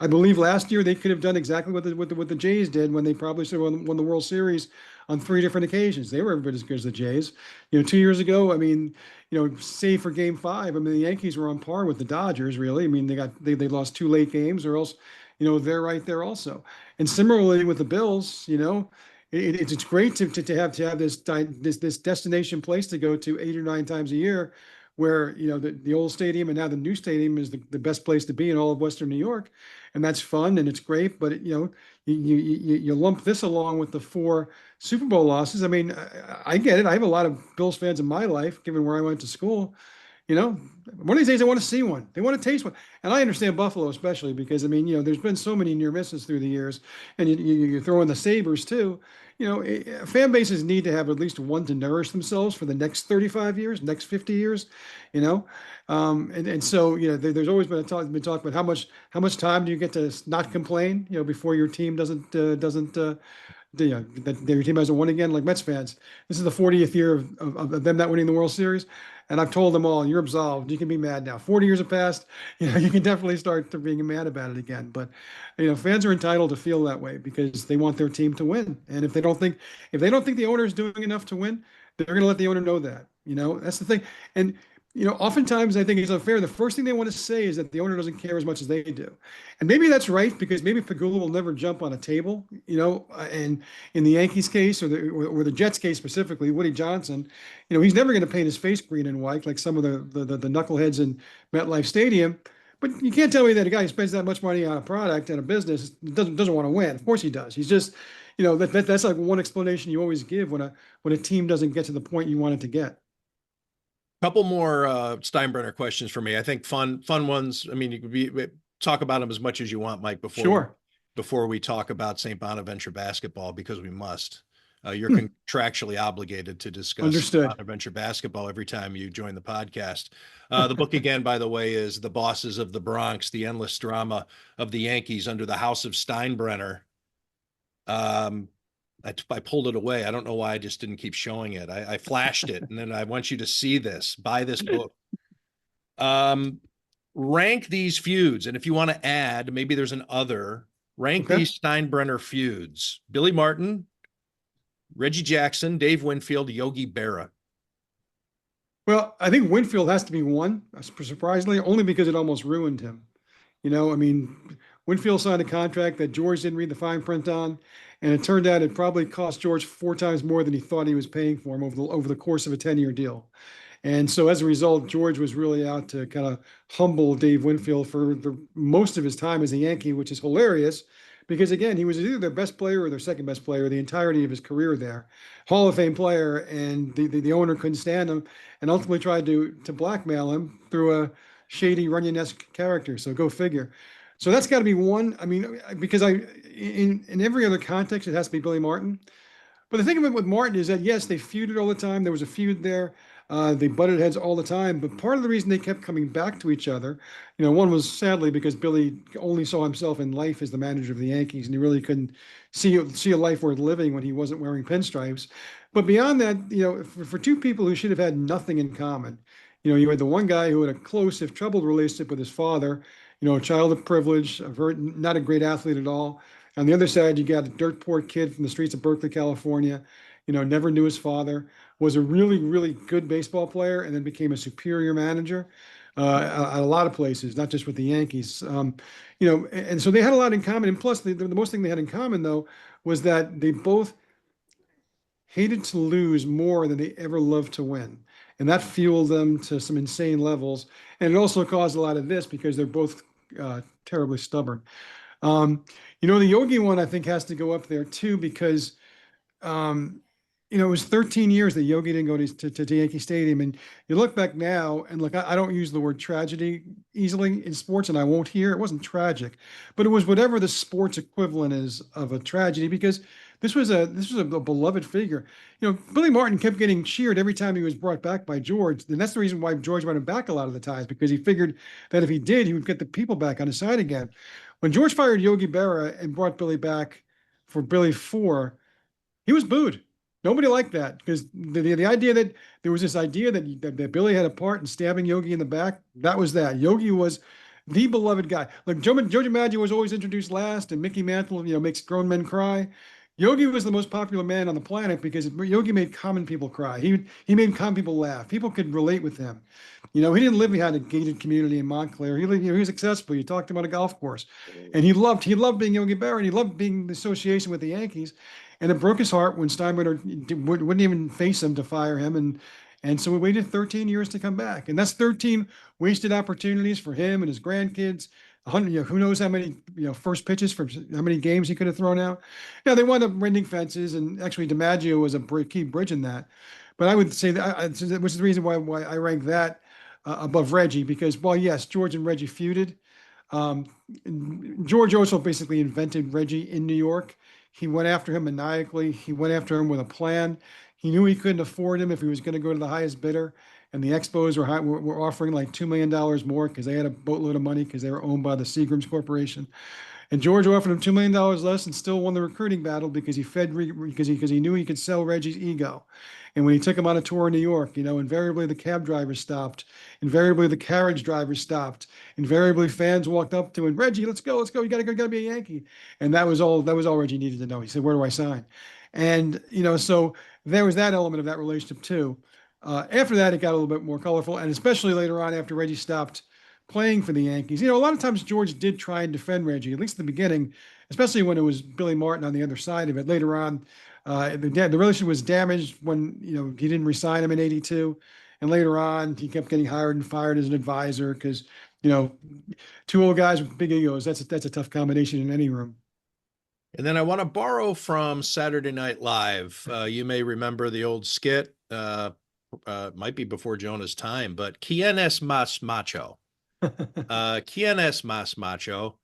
S6: I believe last year they could have done exactly what the Jays did when they probably should have won the World Series on 3 different occasions. They were every bit as good as the Jays. 2 years ago, I mean, save for Game 5, I mean, the Yankees were on par with the Dodgers, really. I mean, they lost 2 late games, or else, they're right there also. And similarly with the Bills, it's great to have this destination place to go to 8 or 9 times a year, where the old stadium and now the new stadium is the best place to be in all of Western New York, and that's fun and it's great. But you lump this along with the 4 Super Bowl losses. I mean, I get it. I have a lot of Bills fans in my life, given where I went to school. One of these days I want to see one. They want to taste one, and I understand Buffalo especially because I mean, there's been so many near misses through the years, and you throw in the Sabres too. Fan bases need to have at least one to nourish themselves for the next 35 years, next 50 years, and so, there's always been talk about how much time do you get to not complain, before your team doesn't that your team hasn't won again. Like Mets fans, this is the 40th year of them not winning the World Series. And I've told them all, you're absolved. You can be mad now. 40 years have passed. You can definitely start to being mad about it again. But, fans are entitled to feel that way because they want their team to win. And if they don't think the owner is doing enough to win, they're going to let the owner know that. That's the thing. And oftentimes I think it's unfair. The first thing they want to say is that the owner doesn't care as much as they do. And maybe that's right, because maybe Pegula will never jump on a table, and in the Yankees case or the Jets case specifically, Woody Johnson, he's never going to paint his face green and white like some of the knuckleheads in MetLife Stadium. But you can't tell me that a guy who spends that much money on a product and a business doesn't want to win. Of course he does. He's just, that's like one explanation you always give when a team doesn't get to the point you want it to get.
S3: Couple more Steinbrenner questions for me. I think fun ones. I mean, you could talk about them as much as you want, Mike,
S6: Sure.
S3: before we talk about St. Bonaventure basketball, because we must. You're contractually obligated to discuss
S6: Understood.
S3: Bonaventure basketball every time you join the podcast. The book, again, by the way, is The Bosses of the Bronx, The Endless Drama of the Yankees Under the House of Steinbrenner. I pulled it away. I don't know why I just didn't keep showing it. I flashed it, and then I want you to see this. Buy this book. Rank these feuds, and if you want to add, maybe there's an other. Rank these Steinbrenner feuds: Billy Martin, Reggie Jackson, Dave Winfield, Yogi Berra.
S6: Well, I think Winfield has to be one, surprisingly, only because it almost ruined him. I mean, Winfield signed a contract that George didn't read the fine print on, and it turned out it probably cost George 4 times more than he thought he was paying for him over the course of a 10-year deal. And so as a result, George was really out to kind of humble Dave Winfield for most of his time as a Yankee, which is hilarious because, again, he was either their best player or their second best player the entirety of his career there. Hall of Fame player, and the owner couldn't stand him and ultimately tried to blackmail him through a shady Runyon-esque character. So go figure. So that's got to be one. I mean, because in every other context, it has to be Billy Martin. But the thing of it with Martin is that, yes, they feuded all the time. There was a feud there. They butted heads all the time. But part of the reason they kept coming back to each other, one was sadly because Billy only saw himself in life as the manager of the Yankees, and he really couldn't see a life worth living when he wasn't wearing pinstripes. But beyond that, for two people who should have had nothing in common, you had the one guy who had a close, if troubled, relationship with his father, a child of privilege, not a great athlete at all. On the other side, you got a dirt poor kid from the streets of Berkeley, California, never knew his father, was a really, really good baseball player, and then became a superior manager at a lot of places, not just with the Yankees. And so they had a lot in common. And plus, the most thing they had in common, though, was that they both hated to lose more than they ever loved to win. And that fueled them to some insane levels. And it also caused a lot of this because they're both terribly stubborn. The Yogi one, I think, has to go up there too, because, it was 13 years that Yogi didn't go to Yankee Stadium. And you look back now, and look, I don't use the word tragedy easily in sports, and I won't here. It wasn't tragic, but it was whatever the sports equivalent is of a tragedy, because this was a beloved figure. Billy Martin kept getting cheered every time he was brought back by George. And that's the reason why George brought him back a lot of the times, because he figured that if he did, he would get the people back on his side again. When George fired Yogi Berra and brought Billy back for Billy 4, he was booed. Nobody liked that, because the idea that there was this idea that Billy had a part in stabbing Yogi in the back, that was that. Yogi was the beloved guy. Like Joe DiMaggio was always introduced last, and Mickey Mantle, makes grown men cry. Yogi was the most popular man on the planet because Yogi made common people cry. He made common people laugh. People could relate with him. He didn't live behind a gated community in Montclair. He was accessible. You talked about a golf course, and he loved being Yogi Berra, and he loved being the association with the Yankees. And it broke his heart when Steinbrenner wouldn't even face him to fire him, and so we waited 13 years to come back, and that's 13 wasted opportunities for him and his grandkids. 100, who knows how many, first pitches for how many games he could have thrown out. Now, they wound up rending fences, and actually DiMaggio was a key bridge in that. But I would say that, which is the reason why I rank that above Reggie, because while, yes, George and Reggie feuded, George also basically invented Reggie in New York. He went after him maniacally. He went after him with a plan. He knew he couldn't afford him if he was going to go to the highest bidder. And the Expos were offering like $2 million more because they had a boatload of money because they were owned by the Seagrams Corporation. And George offered him $2 million less and still won the recruiting battle because he knew he could sell Reggie's ego. And when he took him on a tour in New York, invariably the cab drivers stopped. Invariably the carriage drivers stopped. Invariably fans walked up to him, Reggie, let's go. You gotta be a Yankee. And that was all Reggie needed to know. He said, where do I sign? And, so there was that element of that relationship too. After that, it got a little bit more colorful, and especially later on after Reggie stopped playing for the Yankees. A lot of times George did try and defend Reggie, at least at the beginning, especially when it was Billy Martin on the other side of it. Later on, the relationship was damaged when, he didn't resign him in '82. And later on, he kept getting hired and fired as an advisor because, two old guys with big egos, that's a tough combination in any room.
S3: And then I want to borrow from Saturday Night Live. You may remember the old skit, might be before Jonah's time, but ¿Quién es más macho? ¿Quién es más macho?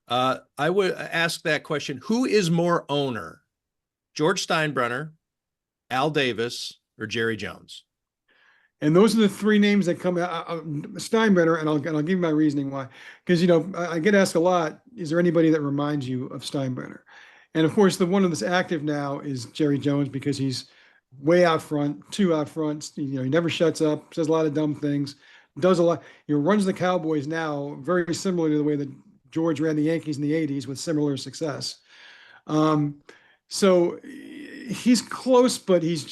S3: I would ask that question. Who is more owner? George Steinbrenner, Al Davis, or Jerry Jones?
S6: And those are the three names that come out. Steinbrenner, and I'll give you my reasoning why. Because I get asked a lot: is there anybody that reminds you of Steinbrenner? And of course, the one that's active now is Jerry Jones because he's way out front, too out front. He never shuts up, says a lot of dumb things, does a lot. Runs the Cowboys now very similar to the way that George ran the Yankees in the '80s with similar success. So he's close, but he's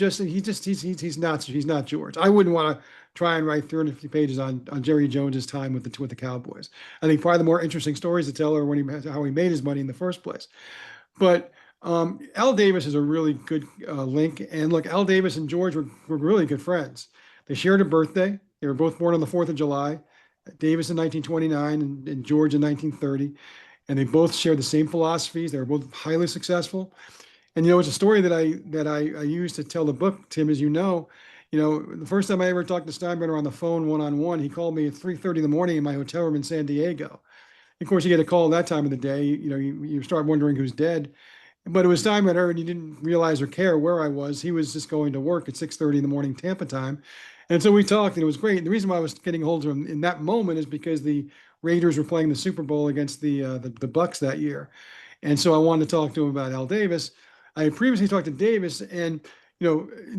S6: not George. I wouldn't want to try and write 350 pages on Jerry Jones's time with the Cowboys. I think probably the more interesting stories to tell are how he made his money in the first place. But Al Davis is a really good link. And look, Al Davis and George were really good friends. They shared a birthday. They were both born on the 4th of July. Davis in 1929 and George in 1930. And they both shared the same philosophies. They were both highly successful. And it's a story that I use to tell the book, Tim, as the first time I ever talked to Steinbrenner on the phone one-on-one, he called me at 3:30 in the morning in my hotel room in San Diego. Of course, you get a call that time of the day, you start wondering who's dead. But it was Steinbrenner, and you didn't realize or care where I was. He was just going to work at 6:30 in the morning Tampa time. And so we talked, and it was great. And the reason why I was getting a hold of him in that moment is because the Raiders were playing the Super Bowl against the Bucks that year. And so I wanted to talk to him about Al Davis. I had previously talked to Davis, and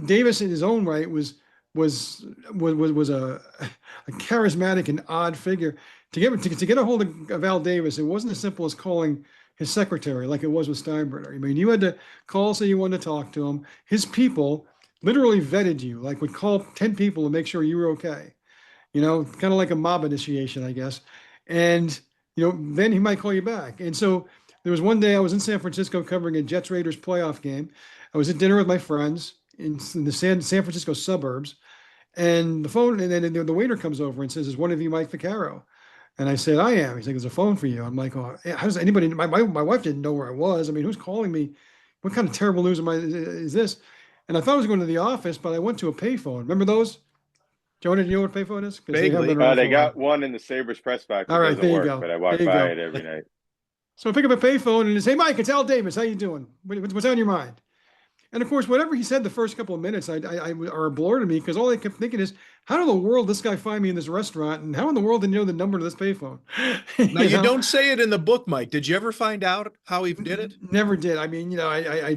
S6: Davis in his own right was a charismatic and odd figure. To get a hold of Al Davis, it wasn't as simple as calling his secretary like it was with Steinbrenner. I mean, you had to call, say you wanted to talk to him. His people literally vetted you, like would call 10 people to make sure you were okay. Kind of like a mob initiation, I guess. And then he might call you back. And so there was one day I was in San Francisco covering a Jets Raiders playoff game. I was at dinner with my friends in the San Francisco suburbs, and then the waiter comes over and says, "Is one of you Mike Vaccaro?" And I said, "I am." He's like, "There's a phone for you." I'm like, "Oh, how does anybody?" My wife didn't know where I was. I mean, who's calling me? What kind of terrible news is this? And I thought I was going to the office, but I went to a payphone. Remember those? Jonah, do you know what a payphone is?
S3: Vaguely.
S4: They got one in the Sabres press box.
S6: All right, there you go.
S4: But I walk by it every night.
S6: So I pick up a payphone and say, "Mike, it's Al Davis. How you doing? What's on your mind?" And of course, whatever he said the first couple of minutes are a blur to me because all I kept thinking is, how in the world did this guy find me in this restaurant? And how in the world did he know the number to this payphone?
S3: Now, you don't say it in the book, Mike. Did you ever find out how he did it?
S6: Never did. I mean, I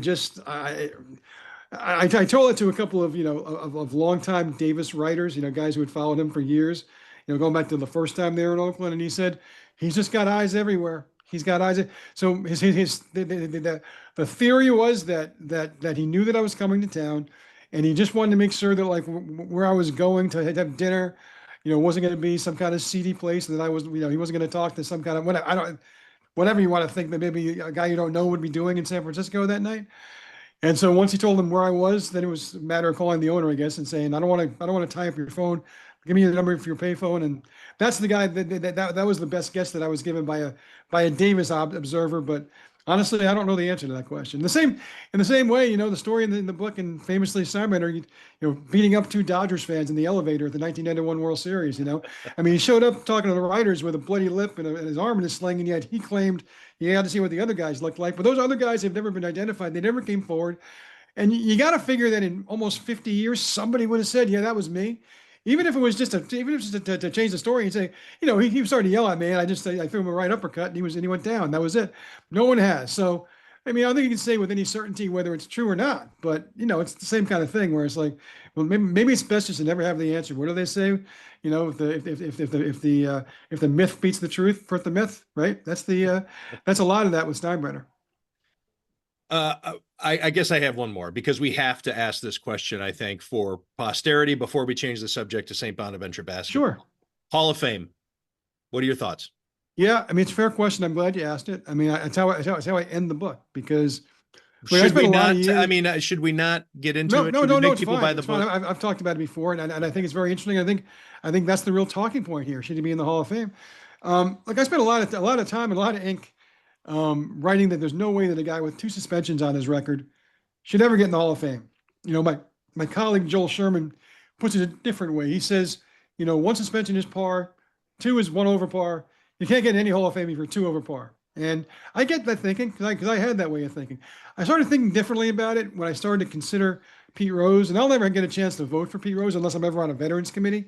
S6: told it to a couple of, of longtime Davis writers, guys who had followed him for years, going back to the first time they were in Oakland. And he said, he's just got eyes everywhere. He's got eyes. So the theory was that he knew that I was coming to town, and he just wanted to make sure that like where I was going to have dinner, wasn't going to be some kind of seedy place, that I was, he wasn't going to talk to some kind of whatever you want to think that maybe a guy you don't know would be doing in San Francisco that night. And so once he told him where I was, then it was a matter of calling the owner, I guess, and saying, I don't want to tie up your phone. Give me the number for your payphone. And that's the guy that was the best guess that I was given by a Davis observer. But honestly, I don't know the answer to that question. In the same way, the story in the book, and famously Steinbrenner, beating up two Dodgers fans in the elevator at the 1991 World Series. I mean, he showed up talking to the writers with a bloody lip and his arm in a sling, and yet he claimed he had to see what the other guys looked like. But those other guys have never been identified. They never came forward. And you got to figure that in almost 50 years, somebody would have said, "Yeah, that was me." Even if it was just to change the story and say, he started to yell at me, and I threw him a right uppercut, and he went down. That was it. No one has. So, I mean, I don't think you can say with any certainty whether it's true or not. But it's the same kind of thing where it's like, well, maybe it's best just to never have the answer. What do they say? If the myth beats the truth, print the myth, right? That's a lot of that with Steinbrenner.
S3: I guess I have one more, because we have to ask this question, I think, for posterity before we change the subject to St. Bonaventure basketball.
S6: Sure.
S3: Hall of Fame. What are your thoughts?
S6: Yeah, I mean, it's a fair question. I'm glad you asked it. I mean, that's how I end the book, because
S3: should we not? I mean, should we not get into it?
S6: No,
S3: it's
S6: people
S3: fine.
S6: By the book. I've talked about it before, and I think it's very interesting. I think that's the real talking point here. Should he be in the Hall of Fame? I spent a lot of time and a lot of ink writing that there's no way that a guy with 2 suspensions on his record should ever get in the Hall of Fame. My colleague Joel Sherman puts it a different way. He says, 1 suspension is par, 2 is 1 over par. You can't get any Hall of Fame if you're 2 over par. And I get that thinking because I had that way of thinking. I started thinking differently about it when I started to consider Pete Rose, and I'll never get a chance to vote for Pete Rose unless I'm ever on a veterans committee,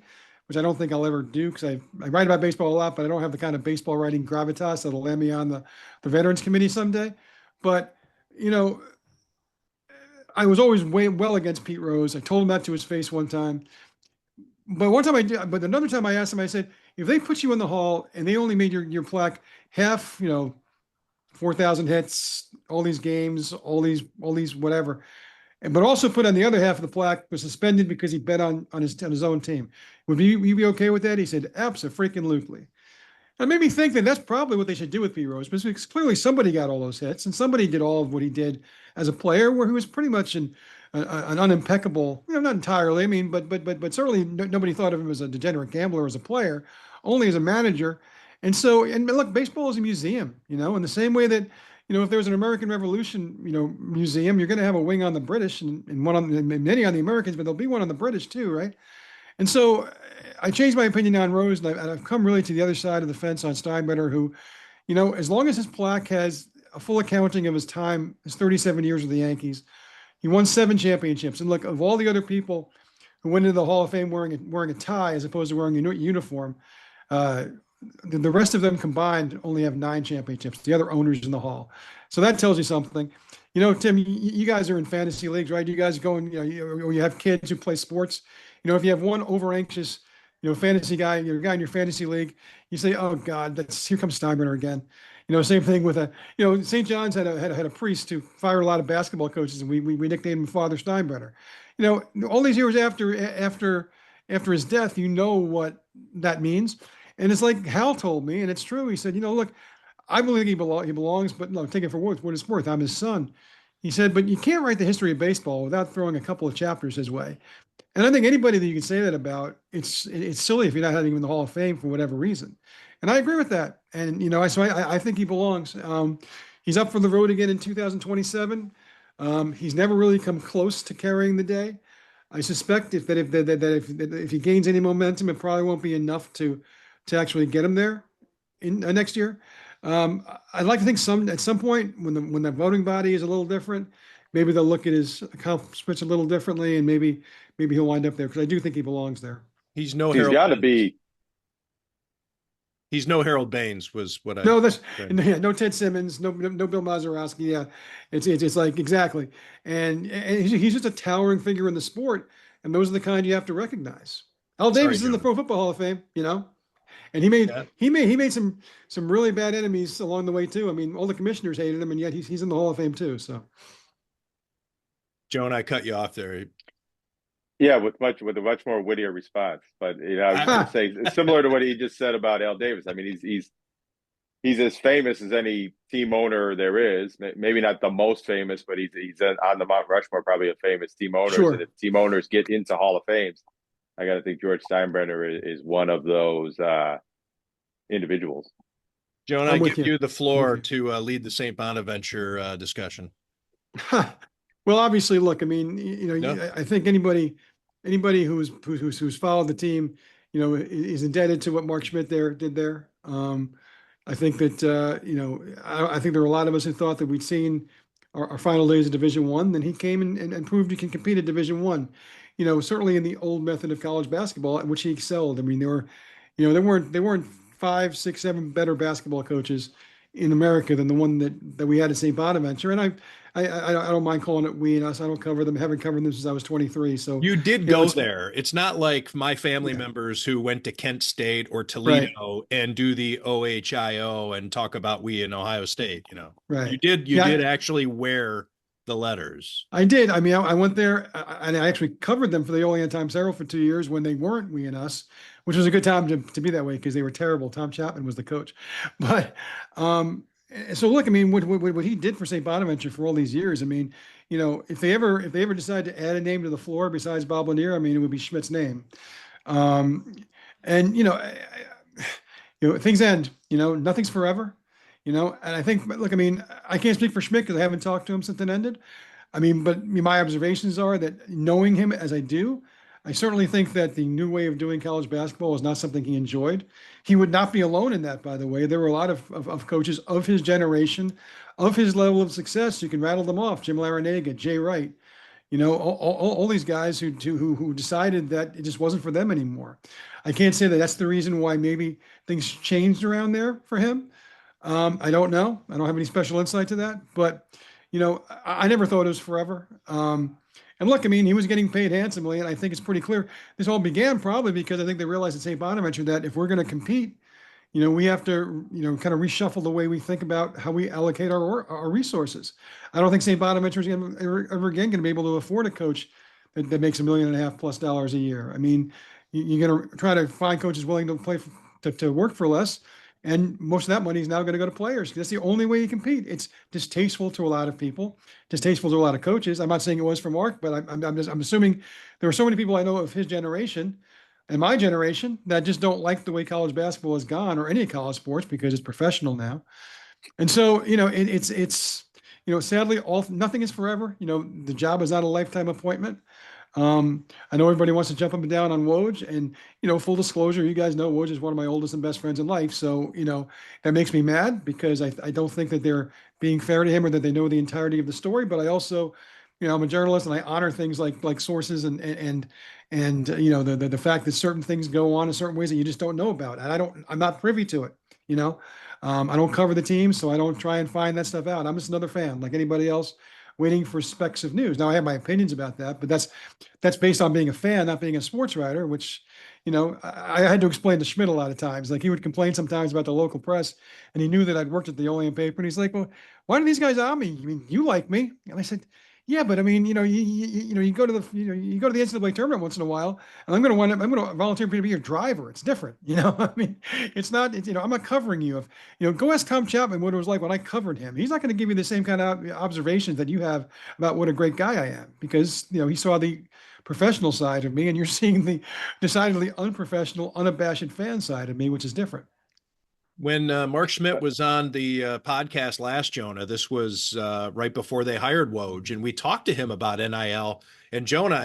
S6: which I don't think I'll ever do because I write about baseball a lot, but I don't have the kind of baseball writing gravitas that'll land me on the veterans committee someday. But, I was always way well against Pete Rose. I told him that to his face one time. But one time I did, but another time I asked him, I said, if they put you in the hall and they only made your plaque half, 4,000 hits, all these games, all these whatever, but also put on the other half of the plaque was suspended because he bet on his own team. Would you be okay with that? He said, absolutely. It made me think that that's probably what they should do with Pete Rose, because clearly somebody got all those hits and somebody did all of what he did as a player, where he was pretty much an unimpeccable, not entirely. I mean, but certainly nobody thought of him as a degenerate gambler as a player, only as a manager. And so, and look, baseball is a museum, in the same way that, if there was an American Revolution, museum, you're going to have a wing on the British and one on many on the Americans, but there'll be one on the British too, right? And so I changed my opinion on Rose, and I've come really to the other side of the fence on Steinbrenner, who, as long as his plaque has a full accounting of his time, his 37 years with the Yankees, he won 7 championships. And look, of all the other people who went into the Hall of Fame wearing a tie as opposed to wearing a uniform, the rest of them combined only have 9 championships, the other owners in the Hall. So that tells you something. Tim, you guys are in fantasy leagues, right? You guys go and, you have kids who play sports. If you have one over anxious, fantasy guy, your guy in your fantasy league, you say, "Oh God, here comes Steinbrenner again." Same thing with St. John's had a priest who fired a lot of basketball coaches, and we nicknamed him Father Steinbrenner. All these years after his death, what that means, and it's like Hal told me, and it's true. He said, "Look, I believe he belongs, but no, take it for what it's worth. I'm his son." He said, "But you can't write the history of baseball without throwing a couple of chapters his way." And I think anybody that you can say that about, it's silly if you're not having him in the Hall of Fame for whatever reason. And I agree with that. And, I think he belongs. He's up for the vote again in 2027. He's never really come close to carrying the day. I suspect if he gains any momentum, it probably won't be enough to actually get him there in next year. I'd like to think at some point when the voting body is a little different, maybe they'll look at his accomplishments a little differently, and maybe he'll wind up there, because I do think he belongs there.
S4: He's got to be.
S3: He's no Harold Baines, was what I.
S6: No, no Ted Simmons, no Bill Mazeroski. Yeah, it's like exactly, and he's just a towering figure in the sport, and those are the kind you have to recognize. Al Davis is in the Pro Football Hall of Fame, and he made some really bad enemies along the way too. I mean, all the commissioners hated him, and yet he's in the Hall of Fame too. So.
S3: Joan, I cut you off there.
S4: Yeah, with a much more wittier response, but I was going to say similar to what he just said about Al Davis. I mean, he's as famous as any team owner there is. Maybe not the most famous, but he's on the Mount Rushmore, probably a famous team owner.
S6: Sure.
S4: And if team owners get into Hall of Fames, I got to think George Steinbrenner is one of those individuals.
S3: Joan, I give you the floor to lead the St. Bonaventure discussion.
S6: Well, obviously, look, I mean, I think anybody who's followed the team, is indebted to what Mark Schmidt did there. I think that, I think there were a lot of us who thought that we'd seen our final days of Division I. Then he came and proved he can compete at Division I. Certainly in the old method of college basketball, at which he excelled. I mean, there weren't 5, 6, 7 better basketball coaches in America than the one that we had at St. Bonaventure. And I don't mind calling it we and us. I don't cover them. Haven't covered them since I was 23. So
S3: you did go there. It's not like my family members who went to Kent State or Toledo and do the OHIO and talk about we in Ohio State.
S6: Right.
S3: You did actually wear the letters.
S6: I did. I mean, I went there and I actually covered them for the Olean Times Herald for 2 years when they weren't we and us, which was a good time to be that way because they were terrible. Tom Chapman was the coach, but so look, I mean, what he did for St. Bonaventure for all these years, I mean, if they ever decide to add a name to the floor besides Bob Lanier, I mean, it would be Schmidt's name. And things end. Nothing's forever. And I think, look, I mean, I can't speak for Schmidt because I haven't talked to him since it ended. I mean, but my observations are that knowing him as I do, I certainly think that the new way of doing college basketball is not something he enjoyed. He would not be alone in that, by the way. There were a lot of coaches of his generation, of his level of success. You can rattle them off: Jim Larinaga, Jay Wright, all these guys who decided that it just wasn't for them anymore. I can't say that that's the reason why maybe things changed around there for him. I don't know. I don't have any special insight to that, but I never thought it was forever. And look, I mean, he was getting paid handsomely, and I think it's pretty clear this all began probably because I think they realized at St. Bonaventure that if we're going to compete, we have to, kind of reshuffle the way we think about how we allocate our resources. I don't think St. Bonaventure is ever again going to be able to afford a coach that makes $1.5 million+ a year. I mean, you're going to try to find coaches willing to play to work for less. And most of that money is now going to go to players. That's the only way you compete. It's distasteful to a lot of people, distasteful to a lot of coaches. I'm not saying it was for Mark, but I'm assuming there are so many people I know of his generation and my generation that just don't like the way college basketball has gone, or any college sports, because it's professional now. And so, it's sadly, nothing is forever. The job is not a lifetime appointment. I know everybody wants to jump up and down on Woj, and full disclosure, you guys know Woj is one of my oldest and best friends in life. So that makes me mad because I don't think that they're being fair to him or that they know the entirety of the story. But I also, I'm a journalist and I honor things like sources and the fact that certain things go on in certain ways that you just don't know about, and I'm not privy to it. I don't cover the team, so I don't try and find that stuff out. I'm just another fan like anybody else, waiting for specks of news. Now I have my opinions about that, but that's based on being a fan, not being a sports writer, which, I had to explain to Schmidt a lot of times. Like, he would complain sometimes about the local press, and he knew that I'd worked at the Olean paper, and he's like, well, why do these guys on me? I mean, you like me. And I said, yeah, but I mean, you go to you go to the NCAA tournament once in a while, and I'm going to volunteer to be your driver. It's different. I mean, it's not, I'm not covering you. Go ask Tom Chapman what it was like when I covered him. He's not going to give you the same kind of observations that you have about what a great guy I am, because, he saw the professional side of me, and you're seeing the decidedly unprofessional, unabashed fan side of me, which is different.
S3: When Mark Schmidt was on the podcast last, Jonah, this was right before they hired Woj, and we talked to him about NIL. And Jonah,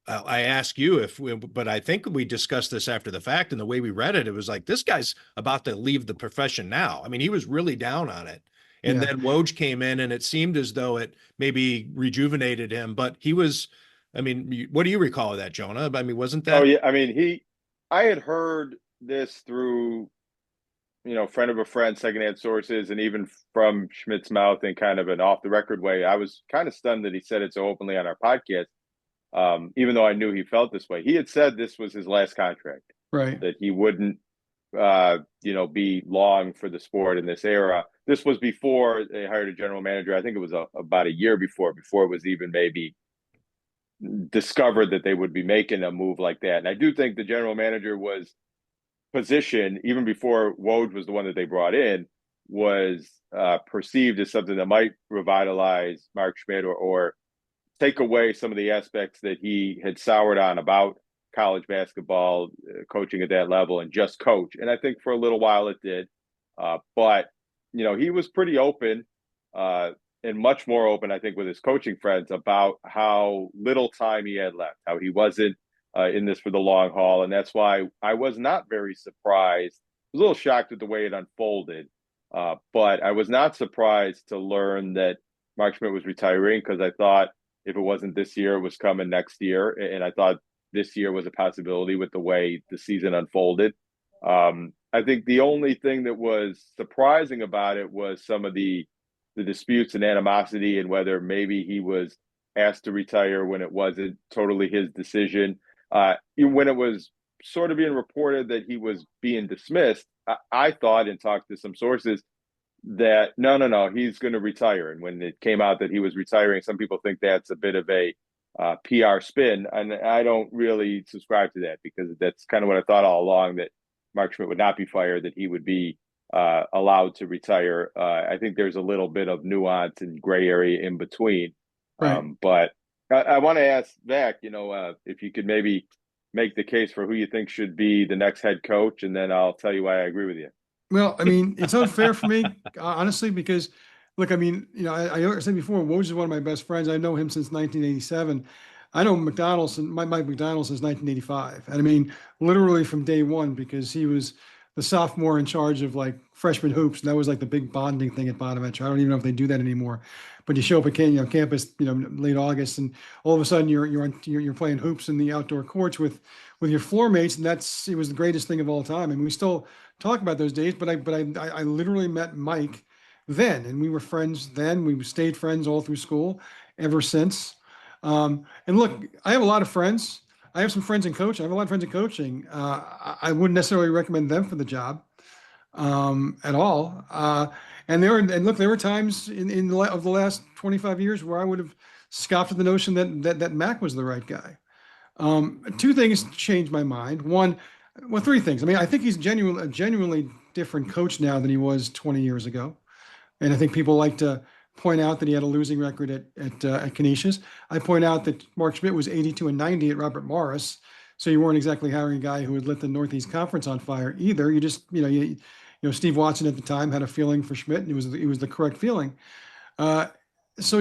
S3: I ask you but I think we discussed this after the fact, and the way we read it, it was like, this guy's about to leave the profession now. I mean, he was really down on it. And then Woj came in, and it seemed as though it maybe rejuvenated him, but he was, what do you recall of that, Jonah? I mean, wasn't that?
S4: Oh yeah. I mean, I had heard this through, friend of a friend, secondhand sources, and even from Schmidt's mouth in kind of an off the record way. I was kind of stunned that he said it so openly on our podcast. Even though I knew he felt this way. He had said this was his last contract,
S6: right?
S4: That he wouldn't, be long for the sport in this era. This was before they hired a general manager. I think it was about a year before it was even maybe discovered that they would be making a move like that. And I do think the general manager was positioned, even before Woj was the one that they brought in, was perceived as something that might revitalize Mark Schmidt or take away some of the aspects that he had soured on about college basketball, coaching at that level, and just coach. And I think for a little while it did. But, he was pretty open and much more open, I think, with his coaching friends about how little time he had left, how he wasn't in this for the long haul. And that's why I was not very surprised. I was a little shocked at the way it unfolded. But I was not surprised to learn that Mark Schmidt was retiring, because I thought if it wasn't this year, it was coming next year. And I thought this year was a possibility with the way the season unfolded. I think the only thing that was surprising about it was some of the disputes and animosity, and whether maybe he was asked to retire when it wasn't totally his decision. When it was sort of being reported that he was being dismissed, I thought, and talked to some sources, that no, he's going to retire. And when it came out that he was retiring, some people think that's a bit of a PR spin, and I don't really subscribe to that, because that's kind of what I thought all along, that Mark Schmidt would not be fired, that he would be allowed to retire. I think there's a little bit of nuance and gray area in between.
S6: Right.
S4: But I want to ask Zach, if you could maybe make the case for who you think should be the next head coach, and then I'll tell you why I agree with you.
S6: Well, I mean, it's unfair for me, honestly, because look, I mean, I said before, Woj is one of my best friends. I know him since 1987. I know McDonald, Mike McDonald since 1985. And I mean, literally from day one, because he was the sophomore in charge of like freshman hoops. And that was like the big bonding thing at Bonaventure. I don't even know if they do that anymore. But you show up at campus, late August, and all of a sudden you're playing hoops in the outdoor courts with your floor mates, and it was the greatest thing of all time. And we still talk about those days, but I literally met Mike then, and we were friends then. We stayed friends all through school ever since. And look, I have a lot of friends. I have some friends in coaching. I have a lot of friends in coaching. I wouldn't necessarily recommend them for the job at all. And look, there were times of the last 25 years where I would have scoffed at the notion that Mac was the right guy. Two things changed my mind. One, well, three things. I mean, I think he's a genuinely different coach now than he was 20 years ago. And I think people like to point out that he had a losing record at Canisius. I point out that Mark Schmidt was 82-90 at Robert Morris. So you weren't exactly hiring a guy who would lit the Northeast Conference on fire either. You just, Steve Watson at the time had a feeling for Schmidt, and it was the correct feeling. So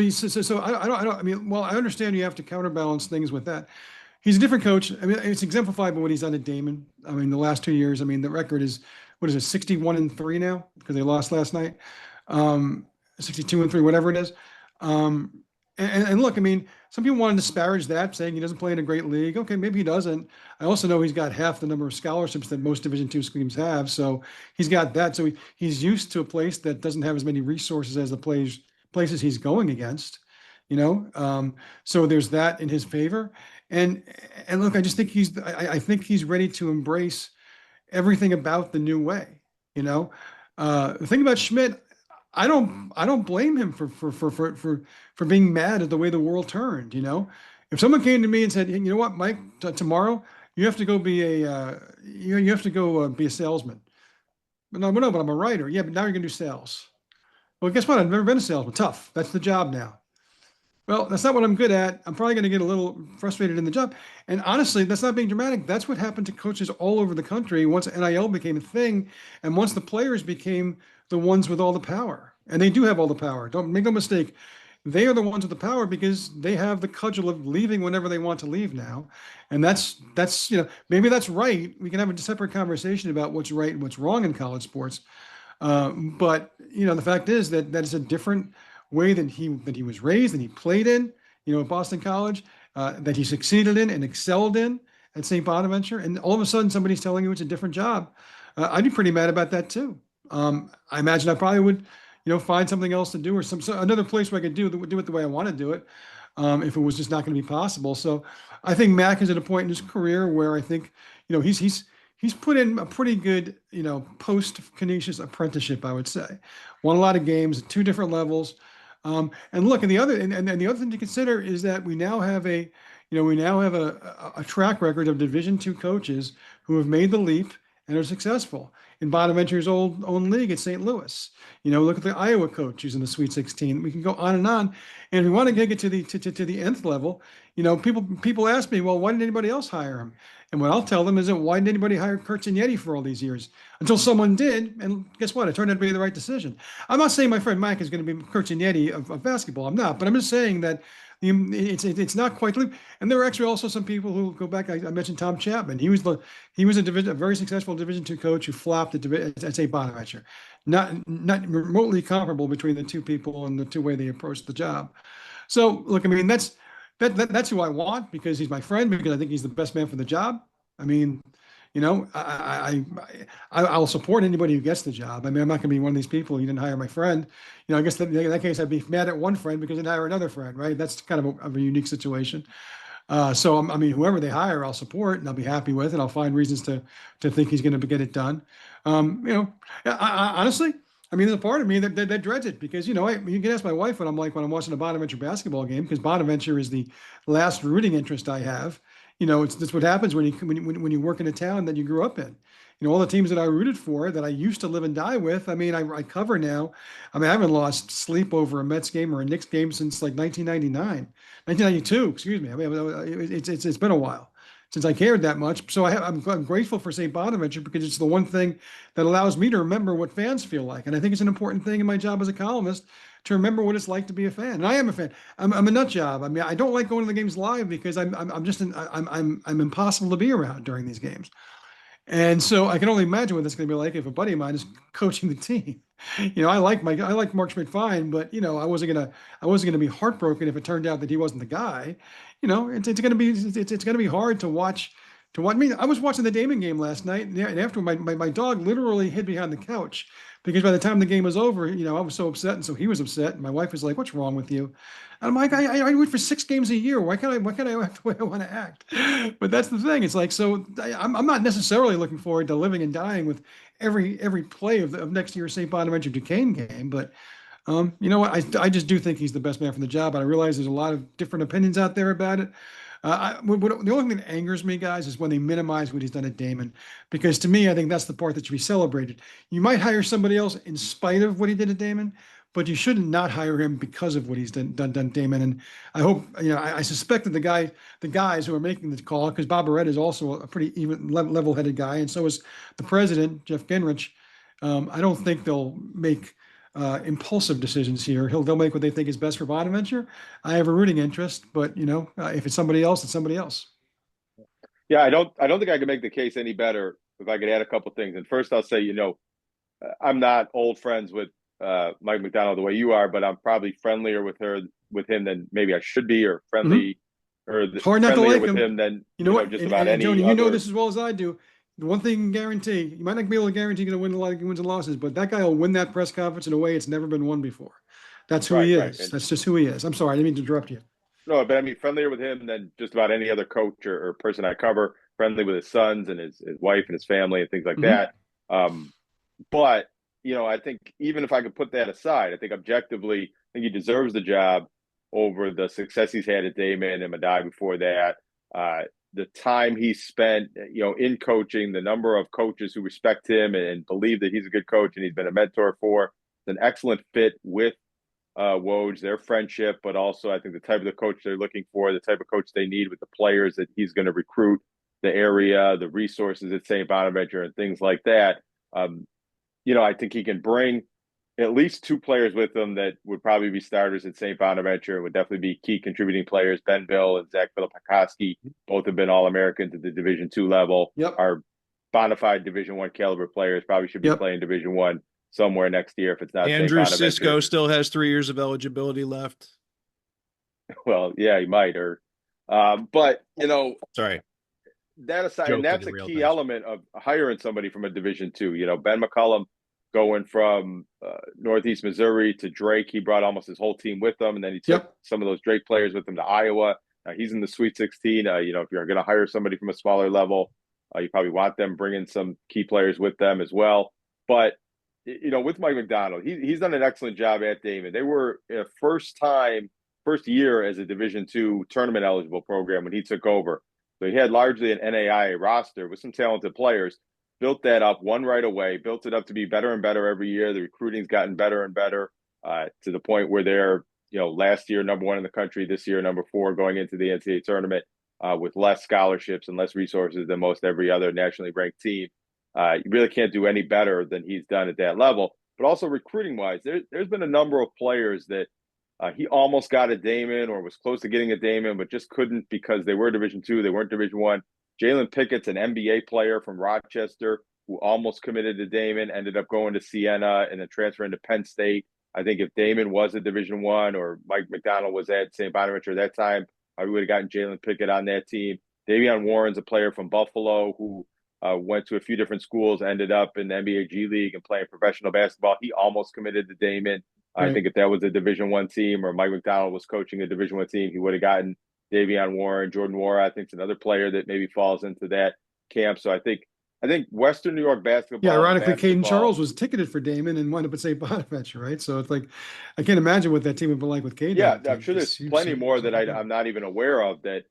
S6: I mean, well, I understand you have to counterbalance things with that. He's a different coach. I mean, it's exemplified by what he's done at Damon. I mean, the last 2 years, I mean, the record is, what is it, 61-3 now because they lost last night. 62-3, whatever it is. And look, I mean, some people want to disparage that, saying he doesn't play in a great league. Okay, maybe he doesn't. I also know he's got half the number of scholarships that most Division II teams have, so he's got that. So he's used to a place that doesn't have as many resources as the places he's going against. So there's that in his favor. And look, I just think I think he's ready to embrace everything about the new way. The thing about Schmidt, I don't blame him for being mad at the way the world turned. If someone came to me and said, "Hey, you know what, Mike, tomorrow you have to go be a salesman." But no, but I'm a writer. Yeah, but now you're gonna do sales. Well, guess what? I've never been a salesman. Tough. That's the job now. Well, that's not what I'm good at. I'm probably going to get a little frustrated in the job. And honestly, that's not being dramatic. That's what happened to coaches all over the country once NIL became a thing and once the players became the ones with all the power. And they do have all the power. Don't make no mistake. They are the ones with the power because they have the cudgel of leaving whenever they want to leave now. And that's maybe that's right. We can have a separate conversation about what's right and what's wrong in college sports. But the fact is that it's a different way that he was raised and he played in, at Boston College, that he succeeded in and excelled in at St. Bonaventure. And all of a sudden somebody's telling you it's a different job. I'd be pretty mad about that too. I imagine I probably would, find something else to do or another place where I could do it the way I want to do it. If it was just not going to be possible. So I think Mac is at a point in his career where I think, he's put in a pretty good, post-Canisius apprenticeship, I would say. Won a lot of games at two different levels. And look, and the other thing to consider is that we now have a track record of Division II coaches who have made the leap and are successful. In Bonaventure's own league at St. Louis, look at the Iowa coach who's in the Sweet 16. We can go on and on. And if we want to get to the nth level, people ask me, well, why didn't anybody else hire him? And what I'll tell them is that why didn't anybody hire Kurt Signetti for all these years? Until someone did, and guess what? It turned out to be the right decision. I'm not saying my friend Mike is going to be Kurt Signetti of basketball. I'm not, but I'm just saying that it's not quite. And there were actually also some people who go back. I mentioned Tom Chapman. He was a very successful Division II coach who flopped at St. Bonaventure. Not remotely comparable between the two people and the two way they approached the job. So look, I mean that's who I want because he's my friend because I think he's the best man for the job. I mean, I'll support anybody who gets the job. I mean, I'm not going to be one of these people who didn't hire my friend. I guess in that case, I'd be mad at one friend because they didn't hire another friend, right? That's kind of a unique situation. So, I mean, whoever they hire, I'll support and I'll be happy with, and I'll find reasons to think he's going to get it done. Honestly, I mean, there's a part of me that dreads it because, you can ask my wife what I'm like when I'm watching a Bonaventure basketball game because Bonaventure is the last rooting interest I have. That's what happens when you work in a town that you grew up in. All the teams that I rooted for that I used to live and die with. I mean, I cover now. I mean, I haven't lost sleep over a Mets game or a Knicks game since like 1992, excuse me. I mean, it's been a while. since I cared that much. So I'm grateful for St. Bonaventure because it's the one thing that allows me to remember what fans feel like. And I think it's an important thing in my job as a columnist to remember what it's like to be a fan. And I am a fan. I'm a nut job. I mean, I don't like going to the games live because I'm impossible to be around during these games. And so I can only imagine what that's going to be like if a buddy of mine is coaching the team. I like Mark Schmidt fine, but I wasn't gonna be heartbroken if it turned out that he wasn't the guy. It's gonna be hard to watch. I mean, I was watching the Damon game last night, and after my dog literally hid behind the couch because by the time the game was over, I was so upset, and so he was upset. And my wife was like, "What's wrong with you?" And I'm like, I wait for 6 games a year. Why can't I act the way I want to act? But that's the thing. It's like, so I'm not necessarily looking forward to living and dying with every play of next year's St. Bonaventure Duquesne game. But you know what? I just do think he's the best man for the job. And I realize there's a lot of different opinions out there about it. The only thing that angers me, guys, is when they minimize what he's done at Damon, because to me, I think that's the part that should be celebrated. You might hire somebody else in spite of what he did at Damon, but you shouldn't not hire him because of what he's done Damon. And I hope, I suspect that the guys who are making the call, because Bob Barrett is also a pretty even level-headed guy, and so is the president, Jeff Gingrich. I don't think they'll make impulsive decisions here. They'll make what they think is best for Bonaventure. I have a rooting interest, but if it's somebody else, it's somebody else.
S4: Yeah, I don't think I can make the case any better if I could add a couple things. And first, I'll say, I'm not old friends with Mike McDonald the way you are, but I'm probably friendlier with him than maybe I should be, or friendly, or
S6: hard not to
S4: friendlier
S6: like
S4: with
S6: him.
S4: him than just
S6: and,
S4: about
S6: and
S4: any.
S6: Tony,
S4: other...
S6: you know this as well as I do. The one thing you can guarantee, you might not be able to guarantee you're going to win a lot of wins and losses, but that guy will win that press conference in a way it's never been won before. That's who he is.
S4: Right.
S6: That's just who he is. I'm sorry, I didn't mean to interrupt you.
S4: No, but I mean, friendlier with him than just about any other coach or person I cover. Friendly with his sons and his wife and his family and things like that. But I think even if I could put that aside, I think objectively, I think he deserves the job over the success he's had at Damon and Madai before that. The time he spent, in coaching, the number of coaches who respect him and believe that he's a good coach and he's been a mentor for, it's an excellent fit with Woj, their friendship, but also I think the type of the coach they're looking for, the type of coach they need with the players that he's going to recruit, the area, the resources at St. Bonaventure and things like that. I think he can bring at least 2 players with him that would probably be starters at St. Bonaventure, would definitely be key contributing players. Ben Bill and Zach Filipakowski both have been All-Americans at the Division II level.
S6: Yep.
S4: Are bona fide Division I caliber players, probably should be playing Division I somewhere next year if it's not
S3: Andrew Sisko still has 3 years of eligibility left.
S4: Well, yeah, he might. But
S3: sorry.
S4: That aside, and that's a key element of hiring somebody from a Division II. Ben McCullum going from Northeast Missouri to Drake, he brought almost his whole team with him, and then he took some of those Drake players with him to Iowa. He's in the Sweet 16. If you're going to hire somebody from a smaller level, you probably want them bringing some key players with them as well. But with Mike McDonald, he's done an excellent job at Damon. They were a first year as a Division II tournament eligible program when he took over. So he had largely an NAIA roster with some talented players. Built that up, won right away, built it up to be better and better every year. The recruiting's gotten better and better to the point where they're, last year number 1 in the country, this year number 4 going into the NCAA tournament with less scholarships and less resources than most every other nationally ranked team. You really can't do any better than he's done at that level. But also recruiting-wise, there's been a number of players that he almost got a Damon or was close to getting a Damon, but just couldn't because they were Division II, they weren't Division I. Jalen Pickett's an NBA player from Rochester who almost committed to Damon, ended up going to Siena and then transferring to Penn State. I think if Damon was a Division I or Mike McDonald was at St. Bonaventure at that time, we would have gotten Jalen Pickett on that team. Davion Warren's a player from Buffalo who went to a few different schools, ended up in the NBA G League and playing professional basketball. He almost committed to Damon. I think if that was a Division I team or Mike McDonald was coaching a Division I team, he would have gotten Davion Warren. Jordan Wara, I think, is another player that maybe falls into that camp. So I think Western New York basketball.
S6: Yeah, ironically, Caden Charles was ticketed for Damon and wound up at St. Bonaventure, right? So it's like I can't imagine what that team would be like with Caden.
S4: Yeah, I'm sure there's plenty more that I'm not even aware of that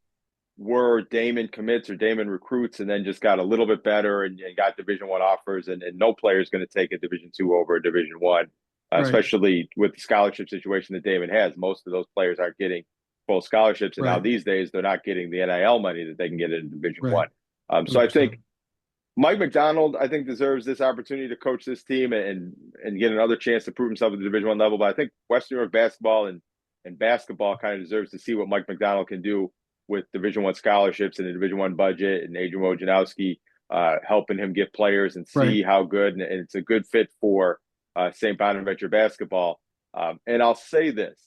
S4: were Damon commits or Damon recruits and then just got a little bit better and got Division I offers, and no player is going to take a Division II over a Division I, especially with the scholarship situation that Damon has. Most of those players aren't getting full scholarships, and now
S6: Right.
S4: these days they're not getting the NIL money that they can get in Division
S6: Right.
S4: One. So I think Mike Macdonald, I think, deserves this opportunity to coach this team and get another chance to prove himself at the Division One level. But I think Western New York basketball and basketball kind of deserves to see what Mike Macdonald can do with Division One scholarships and the Division One budget, and Adrian Wojnarowski helping him get players and see how good, and it's a good fit for St. Bonaventure basketball. And I'll say this.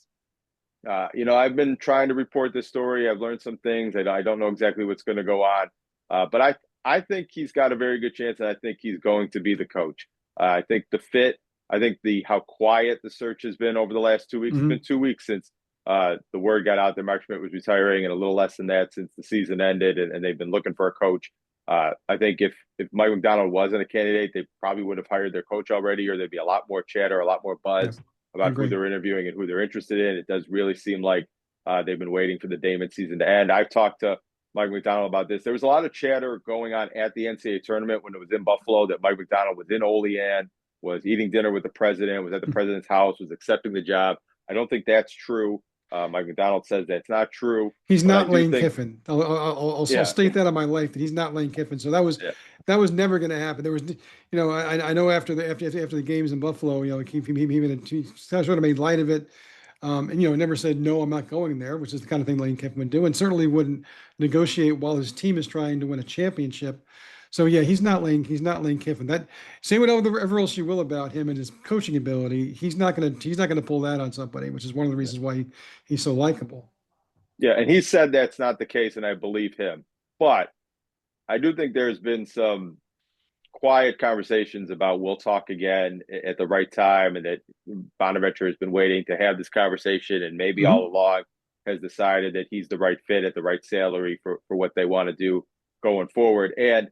S4: I've been trying to report this story. I've learned some things. I don't know exactly what's going to go on, but I think he's got a very good chance, and I think he's going to be the coach. I think the fit. I think how quiet the search has been over the last 2 weeks. It's been 2 weeks since the word got out that Mark Schmidt was retiring, and a little less than that since the season ended, and they've been looking for a coach. I think if Mike Macdonald wasn't a candidate, they probably would have hired their coach already, or there'd be a lot more chatter, a lot more buzz about who they're interviewing and who they're interested in. It does really seem like they've been waiting for the Damon season to end. I've talked to Mike Macdonald about this. There was a lot of chatter going on at the NCAA tournament when it was in Buffalo that Mike Macdonald was in Olean, was eating dinner with the president, was at the president's house, was accepting the job. I don't think that's true. Mike Macdonald says that's not true.
S6: He's not Lane Kiffin. I'll state that on my life that he's not Lane Kiffin. So that was never going to happen. There was, I know after the games in Buffalo, he sort of made light of it, and never said no, I'm not going there, which is the kind of thing Lane Kiffin would do, and certainly wouldn't negotiate while his team is trying to win a championship. So yeah, he's not Lane Kiffin. That, say whatever else you will about him and his coaching ability, he's not gonna pull that on somebody, which is one of the reasons why he's so likable.
S4: Yeah, and he said that's not the case, and I believe him. But I do think there's been some quiet conversations about we'll talk again at the right time, and that Bonaventure has been waiting to have this conversation, and maybe all along has decided that he's the right fit at the right salary for what they want to do going forward. And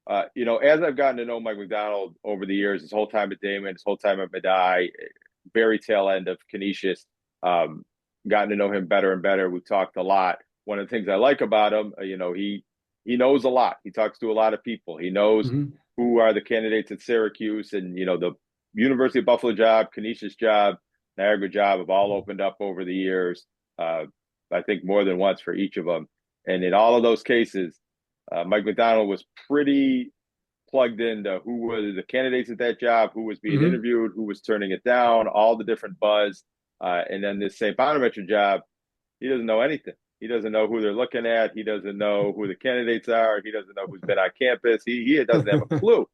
S4: as I've gotten to know Mike Macdonald over the years, his whole time at Damon, his whole time at Medaille, very tail end of Canisius, gotten to know him better and better. We've talked a lot. One of the things I like about him, he knows a lot. He talks to a lot of people. He knows who are the candidates at Syracuse, and the University of Buffalo job, Canisius job, Niagara job have all opened up over the years. I think more than once for each of them. And in all of those cases, Mike Macdonald was pretty plugged into who were the candidates at that job, who was being interviewed, who was turning it down, all the different buzz. And then this St. Bonaventure job, he doesn't know anything. He doesn't know who they're looking at. He doesn't know who the candidates are. He doesn't know who's been on campus. He doesn't have a clue.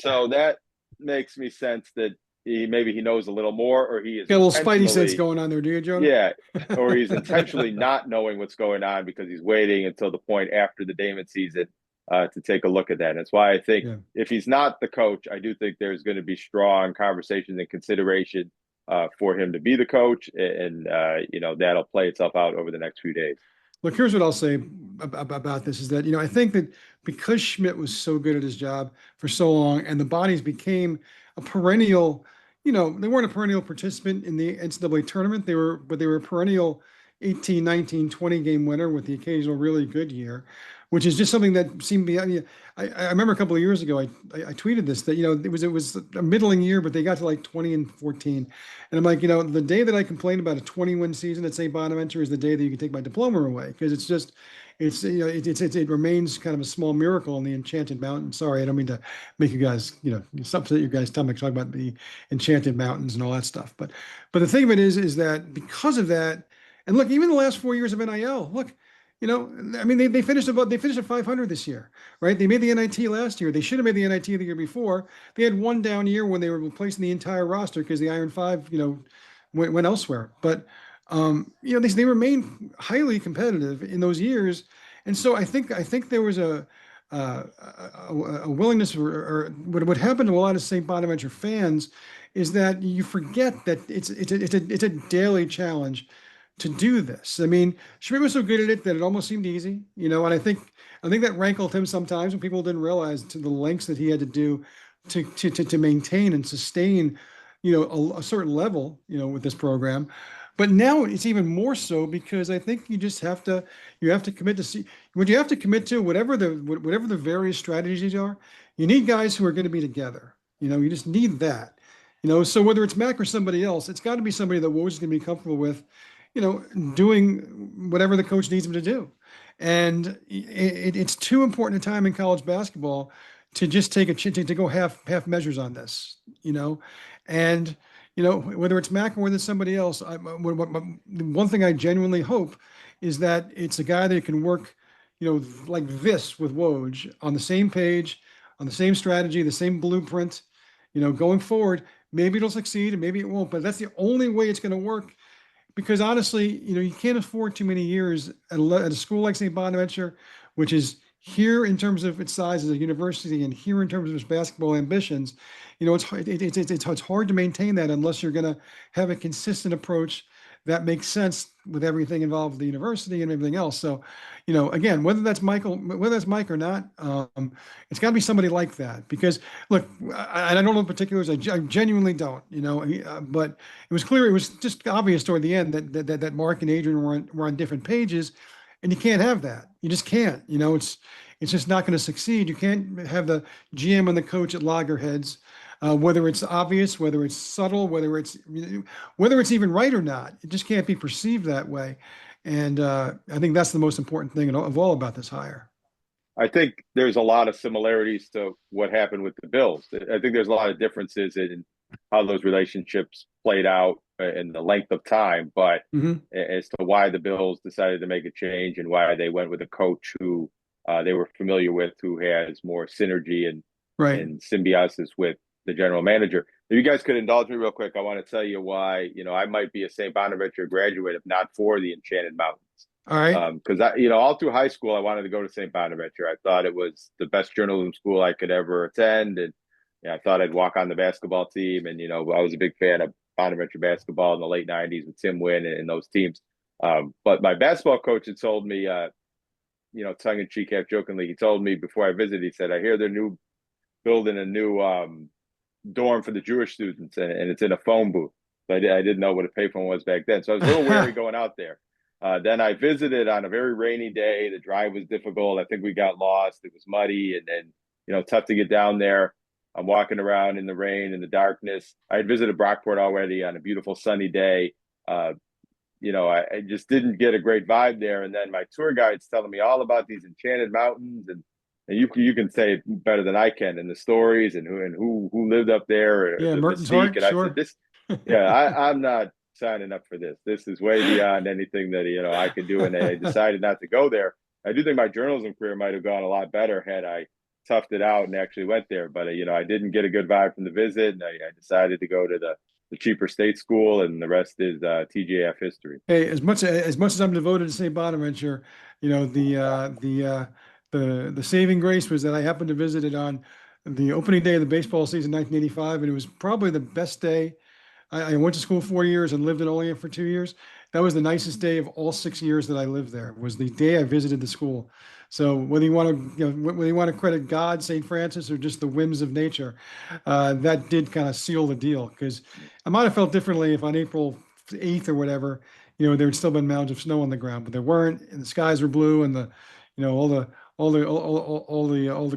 S4: So that makes me sense that maybe he knows a little more, or he is
S6: got a little spidey sense going on there, do you, Jonah?
S4: Yeah, or he's intentionally not knowing what's going on because he's waiting until the point after the Damon season to take a look at that. And that's why I think if he's not the coach, I do think there's going to be strong conversations and consideration for him to be the coach, and that'll play itself out over the next few days.
S6: Look, here's what I'll say about this is that, I think that because Schmidt was so good at his job for so long, and the Bonnies became a perennial, they weren't a perennial participant in the NCAA tournament. They were a perennial 18, 19, 20 game winner with the occasional really good year, which is just something that seemed to be, I remember a couple of years ago, I tweeted this, that, it was a middling year, but they got to like 20-14. And I'm like, the day that I complain about a 20-win season at St. Bonaventure is the day that you can take my diploma away. Because it's just, it remains kind of a small miracle in the Enchanted Mountains. Sorry, I don't mean to make you guys, upset your guys' stomach talking about the Enchanted Mountains and all that stuff. But the thing of it is that because of that, and look, even the last 4 years of NIL, look, they finished at 500 this year, right? They made the NIT last year. They should have made the NIT the year before. They had one down year when they were replacing the entire roster because the Iron Five, went elsewhere. But they remained highly competitive in those years, and so I think there was a willingness, or what happened to a lot of St. Bonaventure fans is that you forget that it's a daily challenge to do this. I mean, Schmidt was so good at it that it almost seemed easy, and I think that rankled him sometimes when people didn't realize to the lengths that he had to do to maintain and sustain, a certain level, with this program. But now it's even more so because I think you have to commit to see what you have to commit to, whatever the various strategies are. You need guys who are going to be together. You just need that. So whether it's Mac or somebody else, it's got to be somebody that Woj is going to be comfortable with. doing whatever the coach needs him to do. And it's too important a time in college basketball to just take to go half measures on this, and whether it's Mac or whether it's somebody else. One thing I genuinely hope is that it's a guy that can work, like this with Woj on the same page, on the same strategy, the same blueprint, going forward. Maybe it'll succeed and maybe it won't, but that's the only way it's going to work. Because honestly, you can't afford too many years at a school like St. Bonaventure, which is here in terms of its size as a university and here in terms of its basketball ambitions. It's hard to maintain that unless you're going to have a consistent approach that makes sense with everything involved with the university and everything else. So, again, whether that's Mike or not, it's got to be somebody like that. Because look, I don't know the particulars. I genuinely don't. But it was clear. It was just obvious toward the end that Mark and Adrian were on different pages, and you can't have that. You just can't. It's just not going to succeed. You can't have the GM and the coach at loggerheads. Whether it's obvious, whether it's subtle, whether it's even right or not, it just can't be perceived that way. And I think that's the most important thing of all about this hire.
S4: I think there's a lot of similarities to what happened with the Bills. I think there's a lot of differences in how those relationships played out in the length of time, but as to why the Bills decided to make a change and why they went with a coach who they were familiar with, who has more synergy and symbiosis with the general manager. If you guys could indulge me real quick, I want to tell you why, I might be a St. Bonaventure graduate if not for the Enchanted Mountains.
S6: All right.
S4: Because all through high school, I wanted to go to St. Bonaventure. I thought it was the best journalism school I could ever attend. And I thought I'd walk on the basketball team. And, I was a big fan of Bonaventure basketball in the late 90s with Tim Wynn and those teams. But my basketball coach had told me, tongue in cheek, half jokingly, he told me before I visited, he said, I hear they're building a new dorm for the Jewish students, and it's in a phone booth. So I didn't know what a payphone was back then. So I was a little wary going out there. Then I visited on a very rainy day. The drive was difficult. I think we got lost. It was muddy and then, tough to get down there. I'm walking around in the rain, in the darkness. I had visited Brockport already on a beautiful sunny day. I just didn't get a great vibe there. And then my tour guide's telling me all about these enchanted mountains, and you can say it better than I can, and the stories and who lived up there.
S6: Yeah, Merton's
S4: Heart,
S6: sure.
S4: I said, this, I'm not signing up for this. This is way beyond anything that I could do, and I decided not to go there. I do think my journalism career might have gone a lot better had I toughed it out and actually went there. But I didn't get a good vibe from the visit, and I decided to go to the cheaper state school, and the rest is TGAF history.
S6: Hey, as much as I'm devoted to St. Bonaventure, the saving grace was that I happened to visit it on the opening day of the baseball season, 1985, and it was probably the best day. I went to school 4 years and lived in Olean for 2 years. That was the nicest day of all 6 years that I lived there. Was the day I visited the school. So whether you want to credit God, St. Francis, or just the whims of nature, that did kind of seal the deal. Because I might have felt differently if on April 8th or whatever, there had still been mounds of snow on the ground, but there weren't, and the skies were blue, and all the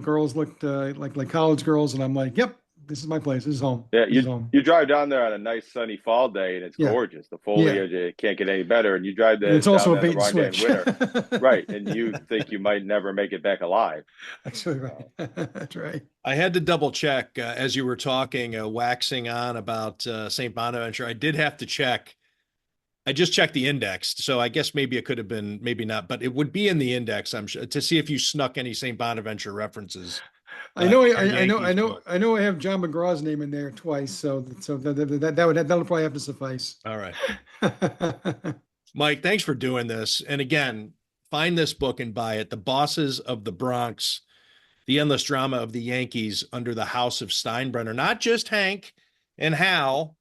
S6: girls looked like college girls, and I'm like, yep, this is my place. This is home.
S4: Yeah,
S6: this is home.
S4: You drive down there on a nice sunny fall day, and it's gorgeous. The foliage, it can't get any better. And you drive there.
S6: It's also a bait and switch,
S4: winter, right? And you think you might never make it back alive.
S6: Actually, right. That's right.
S3: I had to double check as you were talking, waxing on about St. Bonaventure. I did have to check. I just checked the index, so I guess maybe it could have been, maybe not, but it would be in the index, I'm sure, to see if you snuck any St. Bonaventure references.
S6: I know. I have John McGraw's name in there twice, so that'll probably have to suffice.
S3: All right, Mike, thanks for doing this. And again, find this book and buy it. The Bosses of the Bronx: The Endless Drama of the Yankees Under the House of Steinbrenner. Not just Hank and Hal.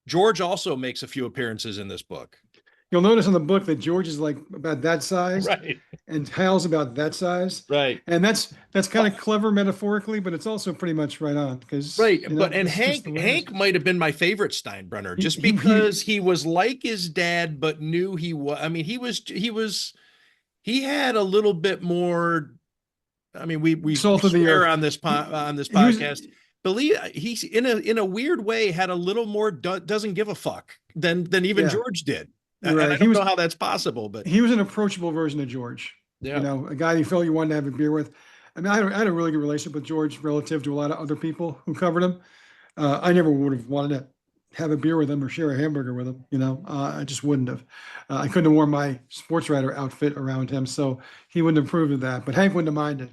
S3: George also makes a few appearances in this book.
S6: You'll notice in the book that George is like about that size,
S3: right,
S6: and Hal's about that size,
S3: right.
S6: And that's kind of clever metaphorically, but it's also pretty much right on because
S3: right. Hank might have been my favorite Steinbrenner just because he was like his dad, but knew he was. I mean, he had a little bit more. I mean, we swear on this podcast. He's in a weird way had a little more doesn't give a fuck than even George did. And
S6: Right.
S3: I don't know how that's possible, but
S6: He was an approachable version of George.
S3: yeah.
S6: You know, a guy you felt you wanted to have a beer with. I mean, I had a really good relationship with George relative to a lot of other people who covered him. I never would have wanted to have a beer with him or share a hamburger with him. You know, I just wouldn't have. I couldn't have worn my sports writer outfit around him, so he wouldn't have approved of that. But Hank wouldn't have minded.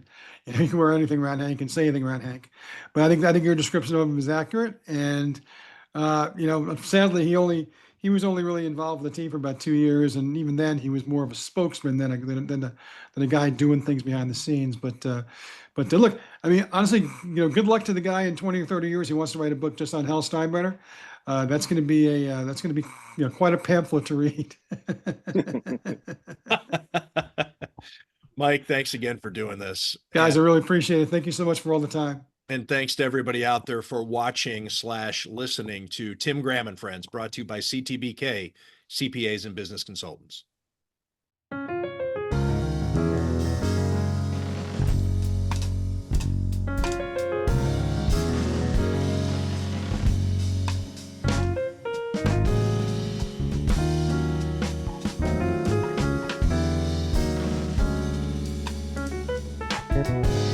S6: You know, you can wear anything around Hank and say anything around Hank. But I think your description of him is accurate. And you know, sadly, he was only really involved with the team for about 2 years, and even then, he was more of a spokesman than a guy doing things behind the scenes. But look, I mean, honestly, you know, good luck to the guy in 20 or 30 years who wants to write a book just on Hal Steinbrenner. That's going to be you know, quite a pamphlet to read.
S3: Mike, thanks again for doing this.
S6: Guys, I really appreciate it. Thank you so much for all the time.
S3: And thanks to everybody out there for watching / listening to Tim Graham and Friends, brought to you by CTBK, CPAs and Business Consultants.
S7: Thank you.